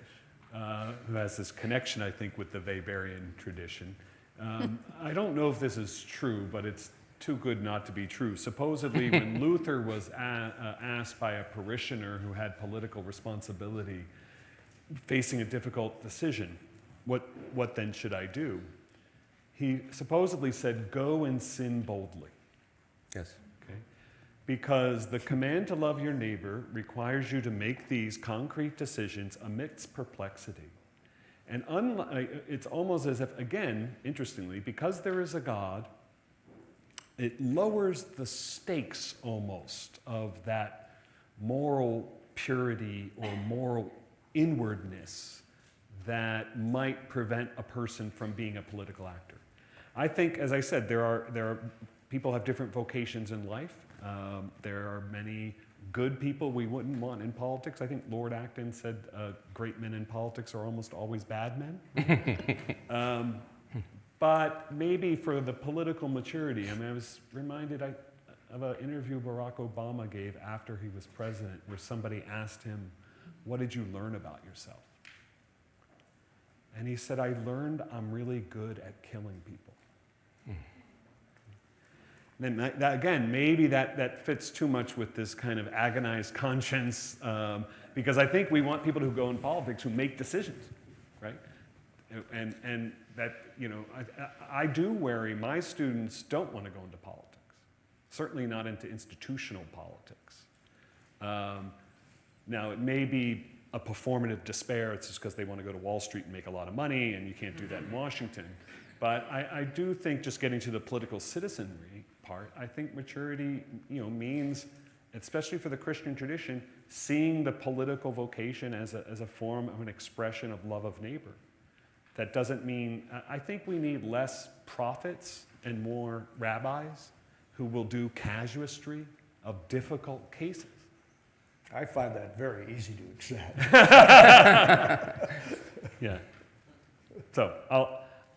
Who has this connection, I think, with the Weberian tradition. I don't know if this is true, but it's too good not to be true. Supposedly, when Luther was asked by a parishioner who had political responsibility, facing a difficult decision, what then should I do? He supposedly said, "Go and sin boldly." Yes. Okay? Because the command to love your neighbor requires you to make these concrete decisions amidst perplexity. And it's almost as if, again, interestingly, because there is a God, it lowers the stakes almost of that moral purity or moral inwardness that might prevent a person from being a political actor. I think, as I said, there are people have different vocations in life. There are many good people we wouldn't want in politics. I think Lord Acton said great men in politics are almost always bad men. But maybe for the political maturity, I was reminded of an interview Barack Obama gave after he was president, where somebody asked him, "What did you learn about yourself?" And he said, "I learned I'm really good at killing people." Then again, maybe that fits too much with this kind of agonized conscience, because I think we want people who go in politics who make decisions, right? And that, I do worry my students don't want to go into politics, certainly not into institutional politics. Now, it may be a performative despair. It's just because they want to go to Wall Street and make a lot of money, and you can't do that in Washington. But I do think just getting to the political citizenry part, I think maturity, means, especially for the Christian tradition, seeing the political vocation as a form of an expression of love of neighbor. That doesn't mean, I think we need less prophets and more rabbis who will do casuistry of difficult cases. I find that very easy to accept. Yeah. So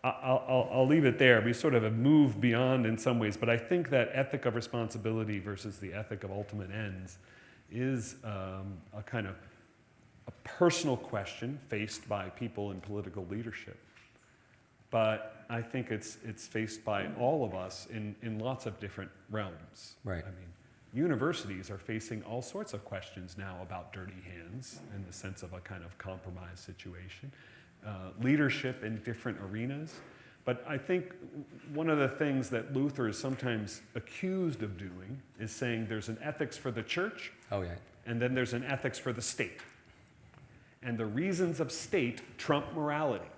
I'll leave it there. We sort of have moved beyond in some ways, but I think that ethic of responsibility versus the ethic of ultimate ends is a kind of a personal question faced by people in political leadership. But I think it's faced by all of us in lots of different realms. Right. I mean, universities are facing all sorts of questions now about dirty hands in the sense of a kind of compromise situation. Leadership in different arenas. But I think one of the things that Luther is sometimes accused of doing is saying there's an ethics for the church, Oh, yeah. and then there's an ethics for the state. And the reasons of state trump morality.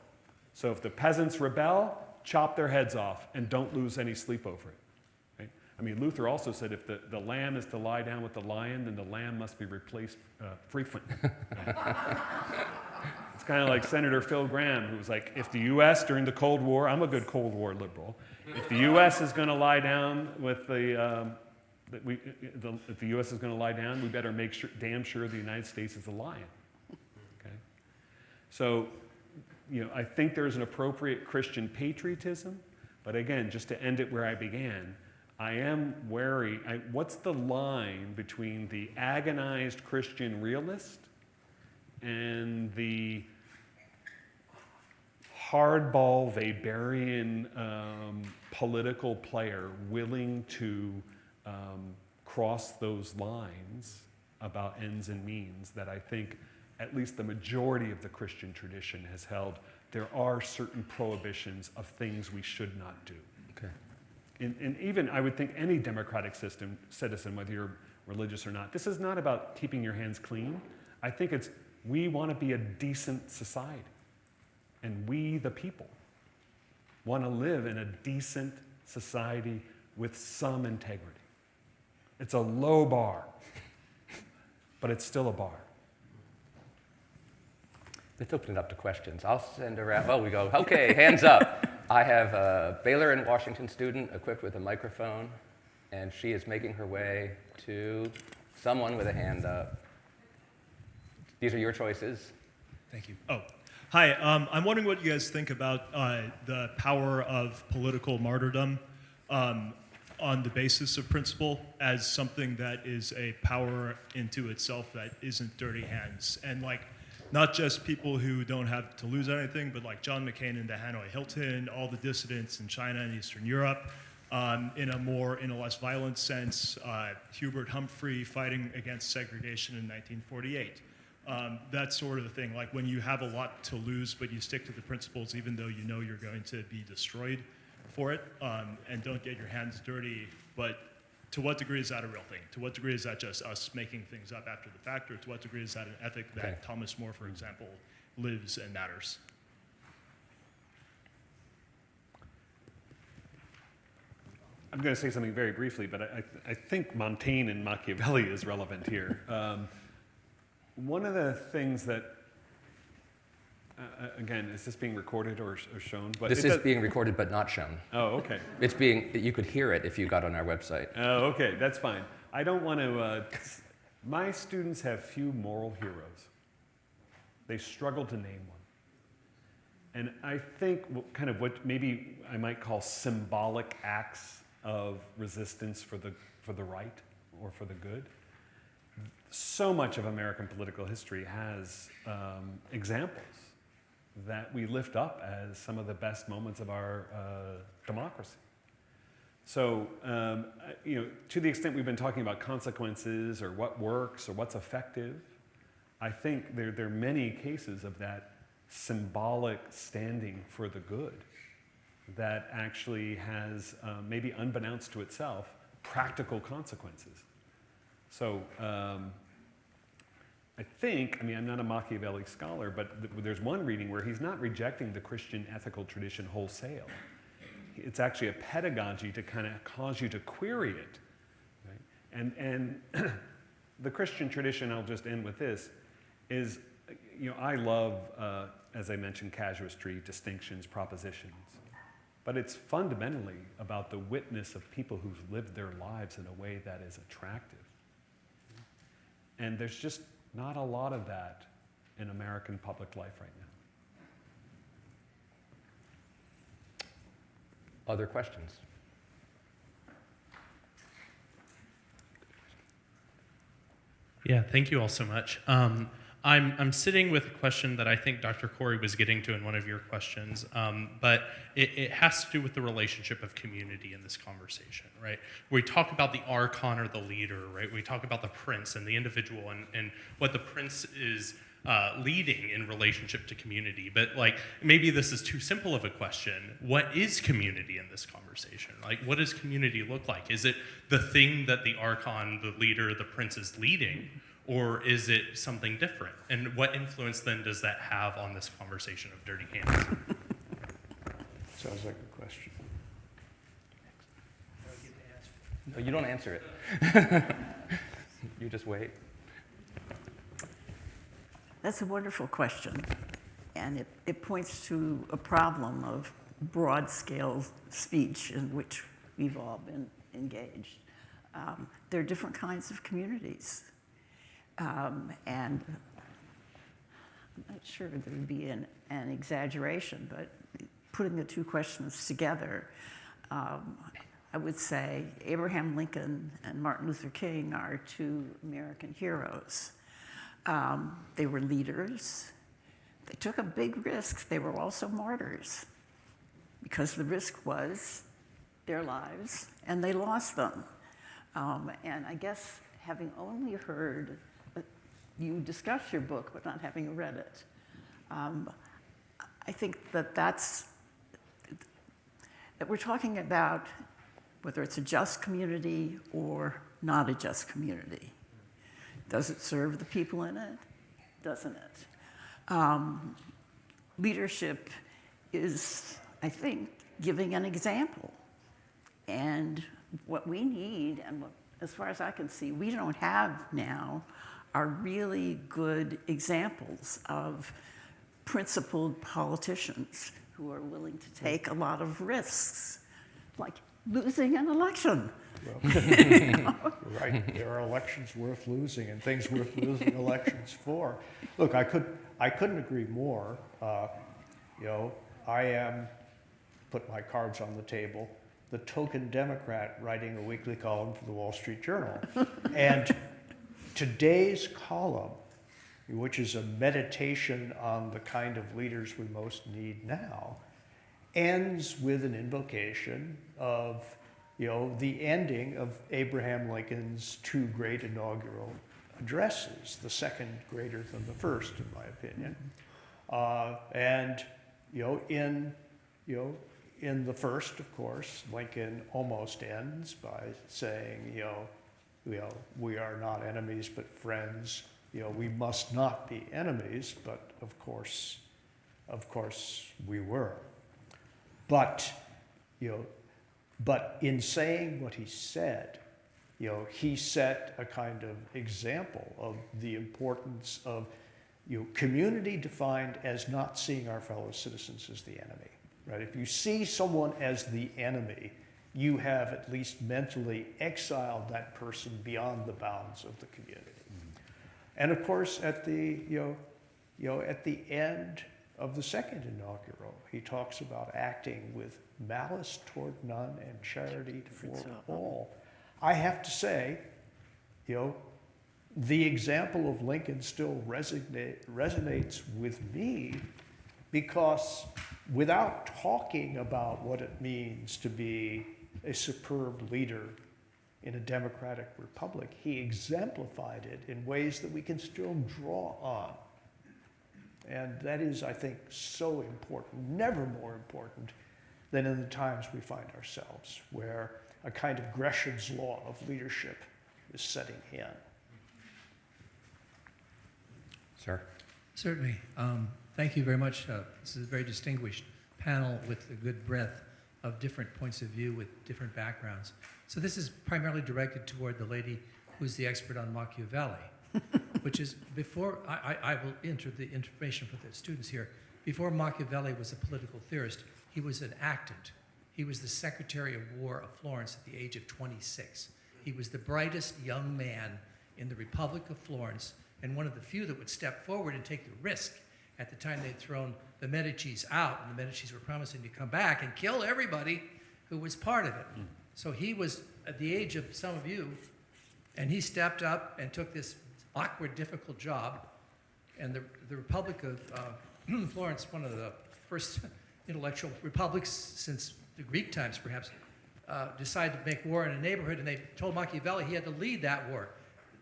So if the peasants rebel, chop their heads off and don't lose any sleep over it. Right? I mean, Luther also said if the lamb is to lie down with the lion, then the lamb must be replaced frequently. It's kind of like Senator Phil Gramm, who was like, if the U.S. during the Cold War, I'm a good Cold War liberal, if the U.S. is going to lie down with the that if the U.S. is going to lie down, we better make sure, damn sure the United States is a lion. Okay? So, I think there's an appropriate Christian patriotism, but again, just to end it where I began, I am wary. What's the line between the agonized Christian realist and the hardball Weberian political player willing to cross those lines about ends and means that I think at least the majority of the Christian tradition has held? There are certain prohibitions of things we should not do. Okay. And even, I would think, any democratic citizen, whether you're religious or not, this is not about keeping your hands clean. I think it's, we want to be a decent society. And we, the people, want to live in a decent society with some integrity. It's a low bar, but it's still a bar. Let's open it up to questions. I'll send around. Well, we go, okay, hands up. I have a Baylor and Washington student equipped with a microphone, and she is making her way to someone with a hand up. These are your choices. Thank you. Oh, hi. I'm wondering what you guys think about the power of political martyrdom on the basis of principle as something that is a power into itself that isn't dirty hands. And not just people who don't have to lose anything, but like John McCain in the Hanoi Hilton, all the dissidents in China and Eastern Europe, in a less violent sense, Hubert Humphrey fighting against segregation in 1948. That sort of thing, like when you have a lot to lose, but you stick to the principles even though you know you're going to be destroyed for it, and don't get your hands dirty. But to what degree is that a real thing? To what degree is that just us making things up after the fact, or to what degree is that an ethic that Thomas More, for example, lives and matters? I'm going to say something very briefly, but I think Montaigne and Machiavelli is relevant here. One of the things that, again, is this being recorded or shown? But This is being recorded but not shown. Oh, okay. You could hear it if you got on our website. Oh, okay, that's fine. I don't want to, my students have few moral heroes. They struggle to name one. And I think what maybe I might call symbolic acts of resistance for the right or for the good. So much of American political history has examples that we lift up as some of the best moments of our democracy. So, to the extent we've been talking about consequences or what works or what's effective, I think there are many cases of that symbolic standing for the good that actually has, maybe unbeknownst to itself, practical consequences. So I think, I'm not a Machiavelli scholar, but there's one reading where he's not rejecting the Christian ethical tradition wholesale. It's actually a pedagogy to kind of cause you to query it. Right? And the Christian tradition, I'll just end with this, is, I love, as I mentioned, casuistry, distinctions, propositions. But it's fundamentally about the witness of people who've lived their lives in a way that is attractive. And there's just not a lot of that in American public life right now. Other questions? Yeah, thank you all so much. I'm sitting with a question that I think Dr. Corey was getting to in one of your questions, but it has to do with the relationship of community in this conversation, right? We talk about the archon or the leader, right? We talk about the prince and the individual and what the prince is leading in relationship to community. But maybe this is too simple of a question. What is community in this conversation? What does community look like? Is it the thing that the archon, the leader, the prince is leading? Or is it something different? And what influence then does that have on this conversation of dirty hands? Sounds like a question. No, you don't answer it. You just wait. That's a wonderful question. And it points to a problem of broad-scale speech in which we've all been engaged. There are different kinds of communities. And I'm not sure there would be an exaggeration, but putting the two questions together, I would say Abraham Lincoln and Martin Luther King are two American heroes. They were leaders. They took a big risk. They were also martyrs because the risk was their lives, and they lost them. And I guess having only heard you discuss your book, but not having read it, I think that we're talking about whether it's a just community or not a just community. Does it serve the people in it? Doesn't it? Leadership is, I think, giving an example. And what we need, and what, as far as I can see, we don't have now, are really good examples of principled politicians who are willing to take a lot of risks, like losing an election. Well, right, there are elections worth losing and things worth losing elections for. Look, I couldn't agree more. I am, put my cards on the table, the token Democrat writing a weekly column for the Wall Street Journal. And today's column, which is a meditation on the kind of leaders we most need now, ends with an invocation of, the ending of Abraham Lincoln's two great inaugural addresses, the second greater than the first, in my opinion. In the first, of course, Lincoln almost ends by saying, we are not enemies but friends. We must not be enemies, but of course we were. But in saying what he said, he set a kind of example of the importance of community defined as not seeing our fellow citizens as the enemy. Right? If you see someone as the enemy, you have at least mentally exiled that person beyond the bounds of the community. And of course, at the end of the second inaugural, he talks about acting with malice toward none and charity for all. I have to say, the example of Lincoln still resonates with me, because without talking about what it means to be a superb leader in a democratic republic, he exemplified it in ways that we can still draw on. And that is, I think, so important, never more important than in the times we find ourselves, where a kind of Gresham's law of leadership is setting in. Sir? Certainly. Thank you very much. This is a very distinguished panel with a good breadth of different points of view with different backgrounds. So this is primarily directed toward the lady who's the expert on Machiavelli, which is before, I will enter the information for the students here. Before Machiavelli was a political theorist, he was an actant. He was the Secretary of War of Florence at the age of 26. He was the brightest young man in the Republic of Florence, and one of the few that would step forward and take the risk. At the time, they'd thrown the Medicis out, and the Medicis were promising to come back and kill everybody who was part of it. So he was at the age of some of you, and he stepped up and took this awkward, difficult job. And the Republic of Florence, one of the first intellectual republics since the Greek times, perhaps, decided to make war in a neighborhood, and they told Machiavelli he had to lead that war.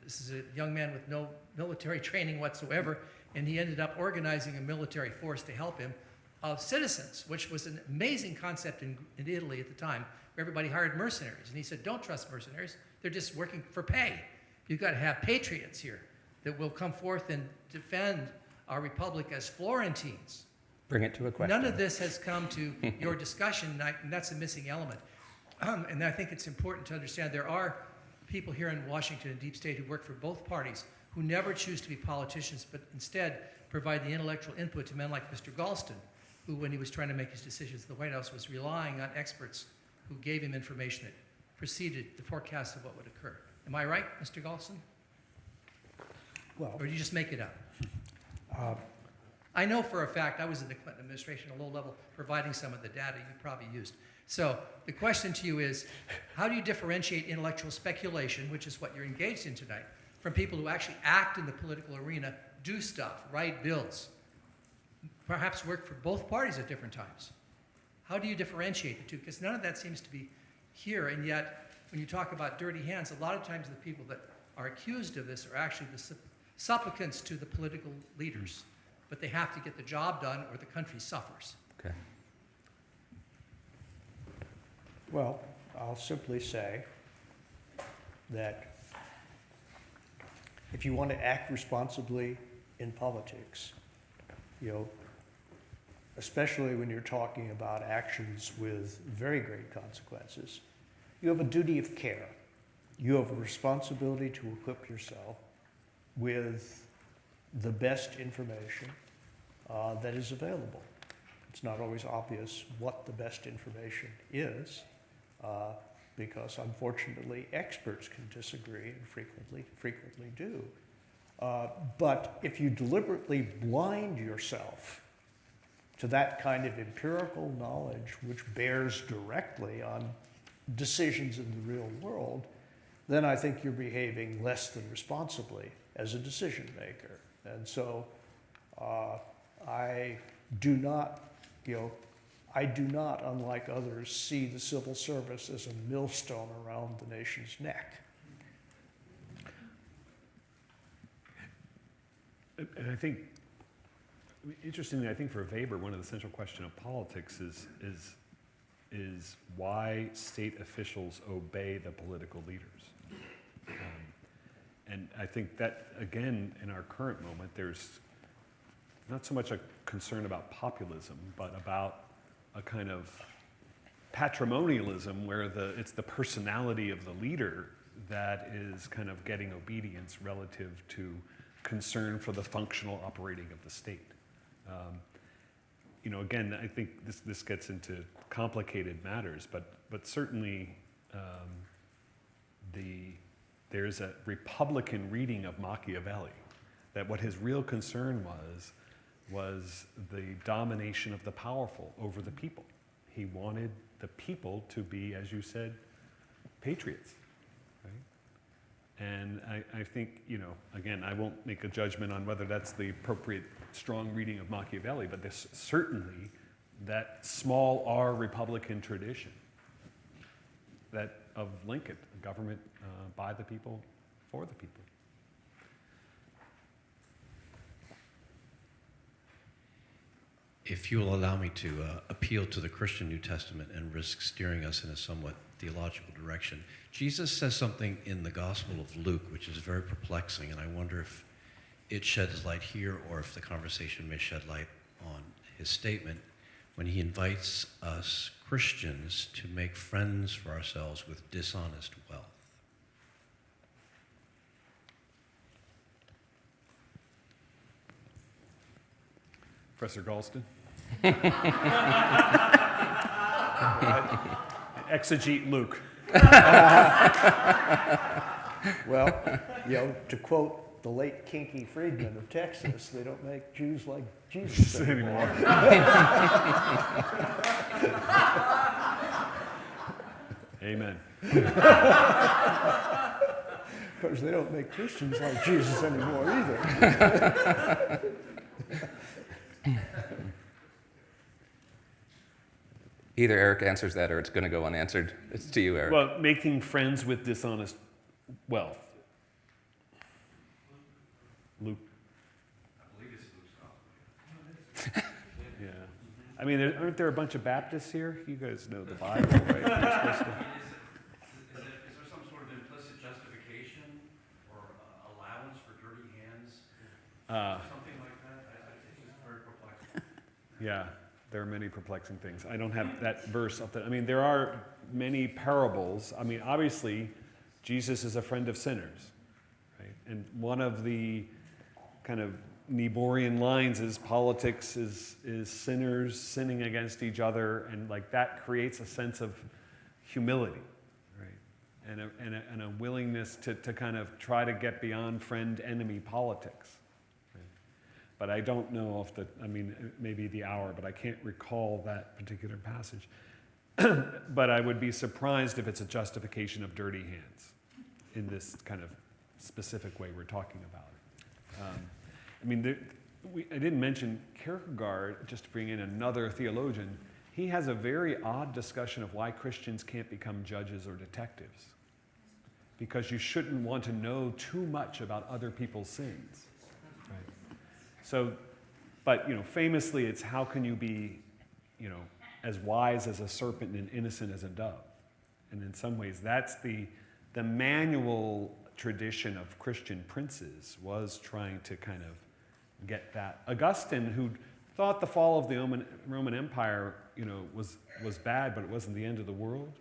This is a young man with no military training whatsoever, and he ended up organizing a military force to help him of citizens, which was an amazing concept in Italy at the time, where everybody hired mercenaries. And he said, don't trust mercenaries. They're just working for pay. You've got to have patriots here that will come forth and defend our republic as Florentines. Bring it to a question. None of this has come to your discussion, and that's a missing element. And I think it's important to understand there are people here in Washington and deep state who work for both parties who never choose to be politicians, but instead provide the intellectual input to men like Mr. Galston, who, when he was trying to make his decisions at the White House, was relying on experts who gave him information that preceded the forecast of what would occur. Am I right, Mr. Galston? Well, Or do you just make it up? I know for a fact I was in the Clinton administration at a low level providing some of the data you probably used. So the question to you is, how do you differentiate intellectual speculation, which is what you're engaged in tonight, from people who actually act in the political arena, do stuff, write bills, perhaps work for both parties at different times? How do you differentiate the two? Because none of that seems to be here, and yet when you talk about dirty hands, a lot of times the people that are accused of this are actually the supplicants to the political leaders. But they have to get the job done or the country suffers. Okay. well, I'll simply say that if you want to act responsibly in politics, especially when you're talking about actions with very great consequences, you have a duty of care. You have a responsibility to equip yourself with the best information that is available. It's not always obvious what the best information is, because unfortunately experts can disagree and frequently do. But if you deliberately blind yourself to that kind of empirical knowledge which bears directly on decisions in the real world, then I think you're behaving less than responsibly as a decision maker. And so I do not, unlike others, see the civil service as a millstone around the nation's neck. And I think, interestingly, I think for Weber, one of the central questions of politics is why state officials obey the political leaders. And I think that, again, in our current moment, there's not so much a concern about populism, but about a kind of patrimonialism where it's the personality of the leader that is kind of getting obedience relative to concern for the functional operating of the state. Again, I think this gets into complicated matters, but certainly there's a Republican reading of Machiavelli, that what his real concern was the domination of the powerful over the people. He wanted the people to be, as you said, patriots, right? And I think, again, I won't make a judgment on whether that's the appropriate strong reading of Machiavelli, but there's certainly that small r Republican tradition that of Lincoln, a government by the people, for the people. If you will allow me to appeal to the Christian New Testament and risk steering us in a somewhat theological direction, Jesus says something in the Gospel of Luke which is very perplexing, and I wonder if it sheds light here or if the conversation may shed light on his statement when he invites us Christians to make friends for ourselves with dishonest wealth. Professor Galston? Exegete Luke. Well, to quote the late Kinky Friedman of Texas, they don't make Jews like Jesus anymore. Amen. Of course, they don't make Christians like Jesus anymore either. Either Eric answers that or it's going to go unanswered. It's to you, Eric. Well, making friends with dishonest wealth. Luke. I believe it's Luke's. Yeah. I mean, aren't there a bunch of Baptists here? You guys know the Bible, right? You're supposed to... Is there some sort of implicit justification or allowance for dirty hands? Something like that? It's just very perplexing. Yeah, there are many perplexing things. I don't have that verse up there. I mean, there are many parables. I mean, obviously, Jesus is a friend of sinners, right? And one of the kind of Niebuhrian lines is politics is sinners sinning against each other, and like that creates a sense of humility, right? and a willingness to kind of try to get beyond friend-enemy politics. But I don't know if maybe the hour, but I can't recall that particular passage. But I would be surprised if it's a justification of dirty hands in this kind of specific way we're talking about it. I didn't mention Kierkegaard, just to bring in another theologian. He has a very odd discussion of why Christians can't become judges or detectives. Because you shouldn't want to know too much about other people's sins. Right? So, but famously, it's how can you be, as wise as a serpent and innocent as a dove? And in some ways, that's the manual tradition of Christian princes was trying to kind of get that. Augustine, who thought the fall of the Roman Empire, was bad, but it wasn't the end of the world.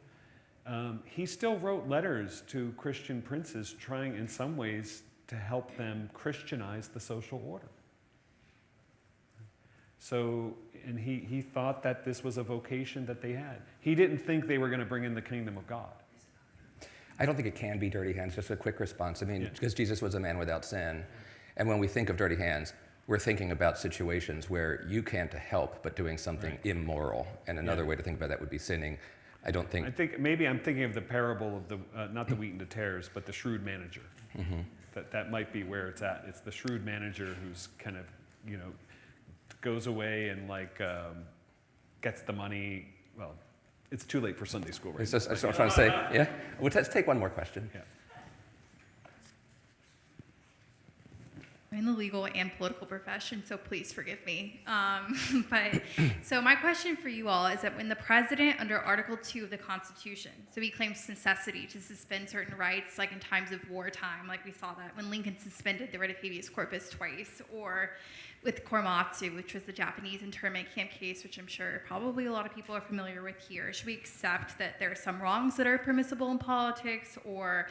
He still wrote letters to Christian princes, trying in some ways to help them Christianize the social order. So, and he thought that this was a vocation that they had. He didn't think they were going to bring in the kingdom of God. I don't think it can be dirty hands. Just a quick response. Because Jesus was a man without sin. And when we think of dirty hands, we're thinking about situations where you can't help but doing something immoral. And another way to think about that would be sinning. I think maybe I'm thinking of the parable of the, not the wheat and the tares, but the shrewd manager. Mm-hmm. That might be where it's at. It's the shrewd manager who's kind of, goes away and gets the money. Well, it's too late for Sunday school, right? I was trying to say, yeah. Well, let's take one more question. Yeah. I'm in the legal and political profession, so please forgive me. So my question for you all is that when the president, under Article 2 of the Constitution, so he claims necessity to suspend certain rights, like in times of wartime, like we saw that when Lincoln suspended the writ of habeas corpus twice, or with Korematsu, which was the Japanese internment camp case, which I'm sure probably a lot of people are familiar with here. Should we accept that there are some wrongs that are permissible in politics, or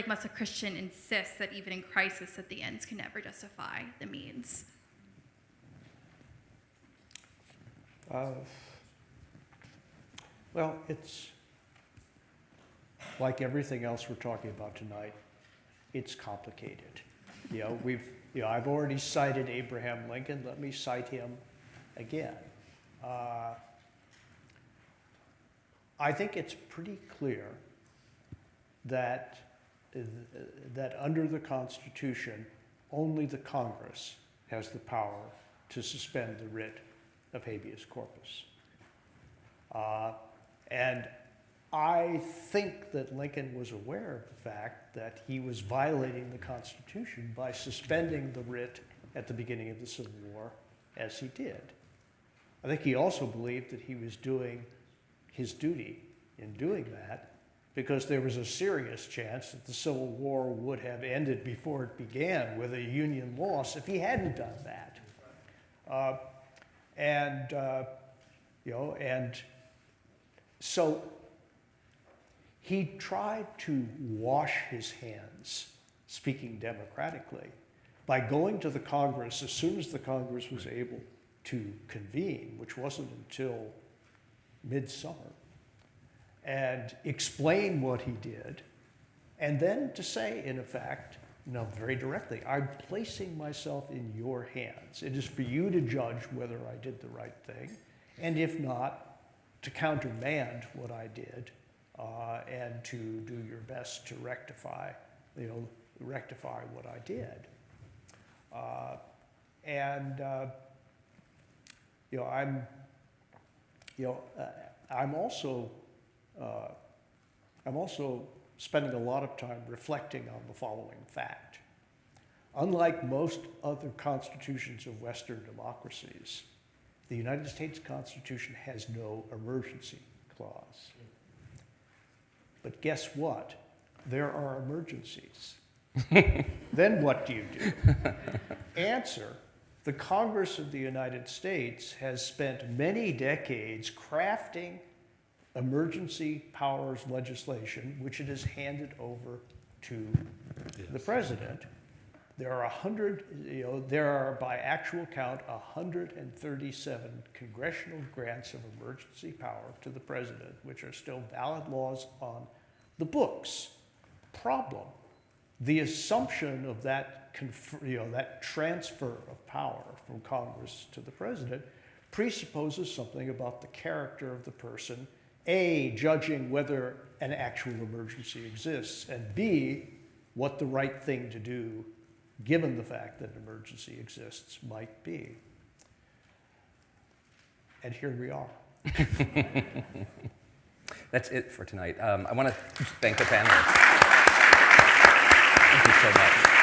must a Christian insist that even in crisis that the ends can never justify the means? Well, it's like everything else we're talking about tonight. It's complicated. I've already cited Abraham Lincoln. Let me cite him again. I think it's pretty clear that under the Constitution, only the Congress has the power to suspend the writ of habeas corpus. And I think that Lincoln was aware of the fact that he was violating the Constitution by suspending the writ at the beginning of the Civil War, as he did. I think he also believed that he was doing his duty in doing that, because there was a serious chance that the Civil War would have ended before it began with a Union loss if he hadn't done that. So he tried to wash his hands, speaking democratically, by going to the Congress as soon as the Congress was able to convene, which wasn't until midsummer, and explain what he did, and then to say, in effect, very directly, I'm placing myself in your hands. It is for you to judge whether I did the right thing, and if not, to countermand what I did, and to do your best to rectify what I did. I'm also spending a lot of time reflecting on the following fact. Unlike most other constitutions of Western democracies, the United States Constitution has no emergency clause. But guess what? There are emergencies. Then what do you do? Answer: the Congress of the United States has spent many decades crafting emergency powers legislation, which it has handed over to the president. There are by actual count 137 congressional grants of emergency power to the president, which are still valid laws on the books. problem. The assumption of that, that transfer of power from Congress to the president presupposes something about the character of the person, A, judging whether an actual emergency exists, and B, what the right thing to do, given the fact that an emergency exists, might be. And here we are. That's it for tonight. I want to thank the panelists. Thank you so much.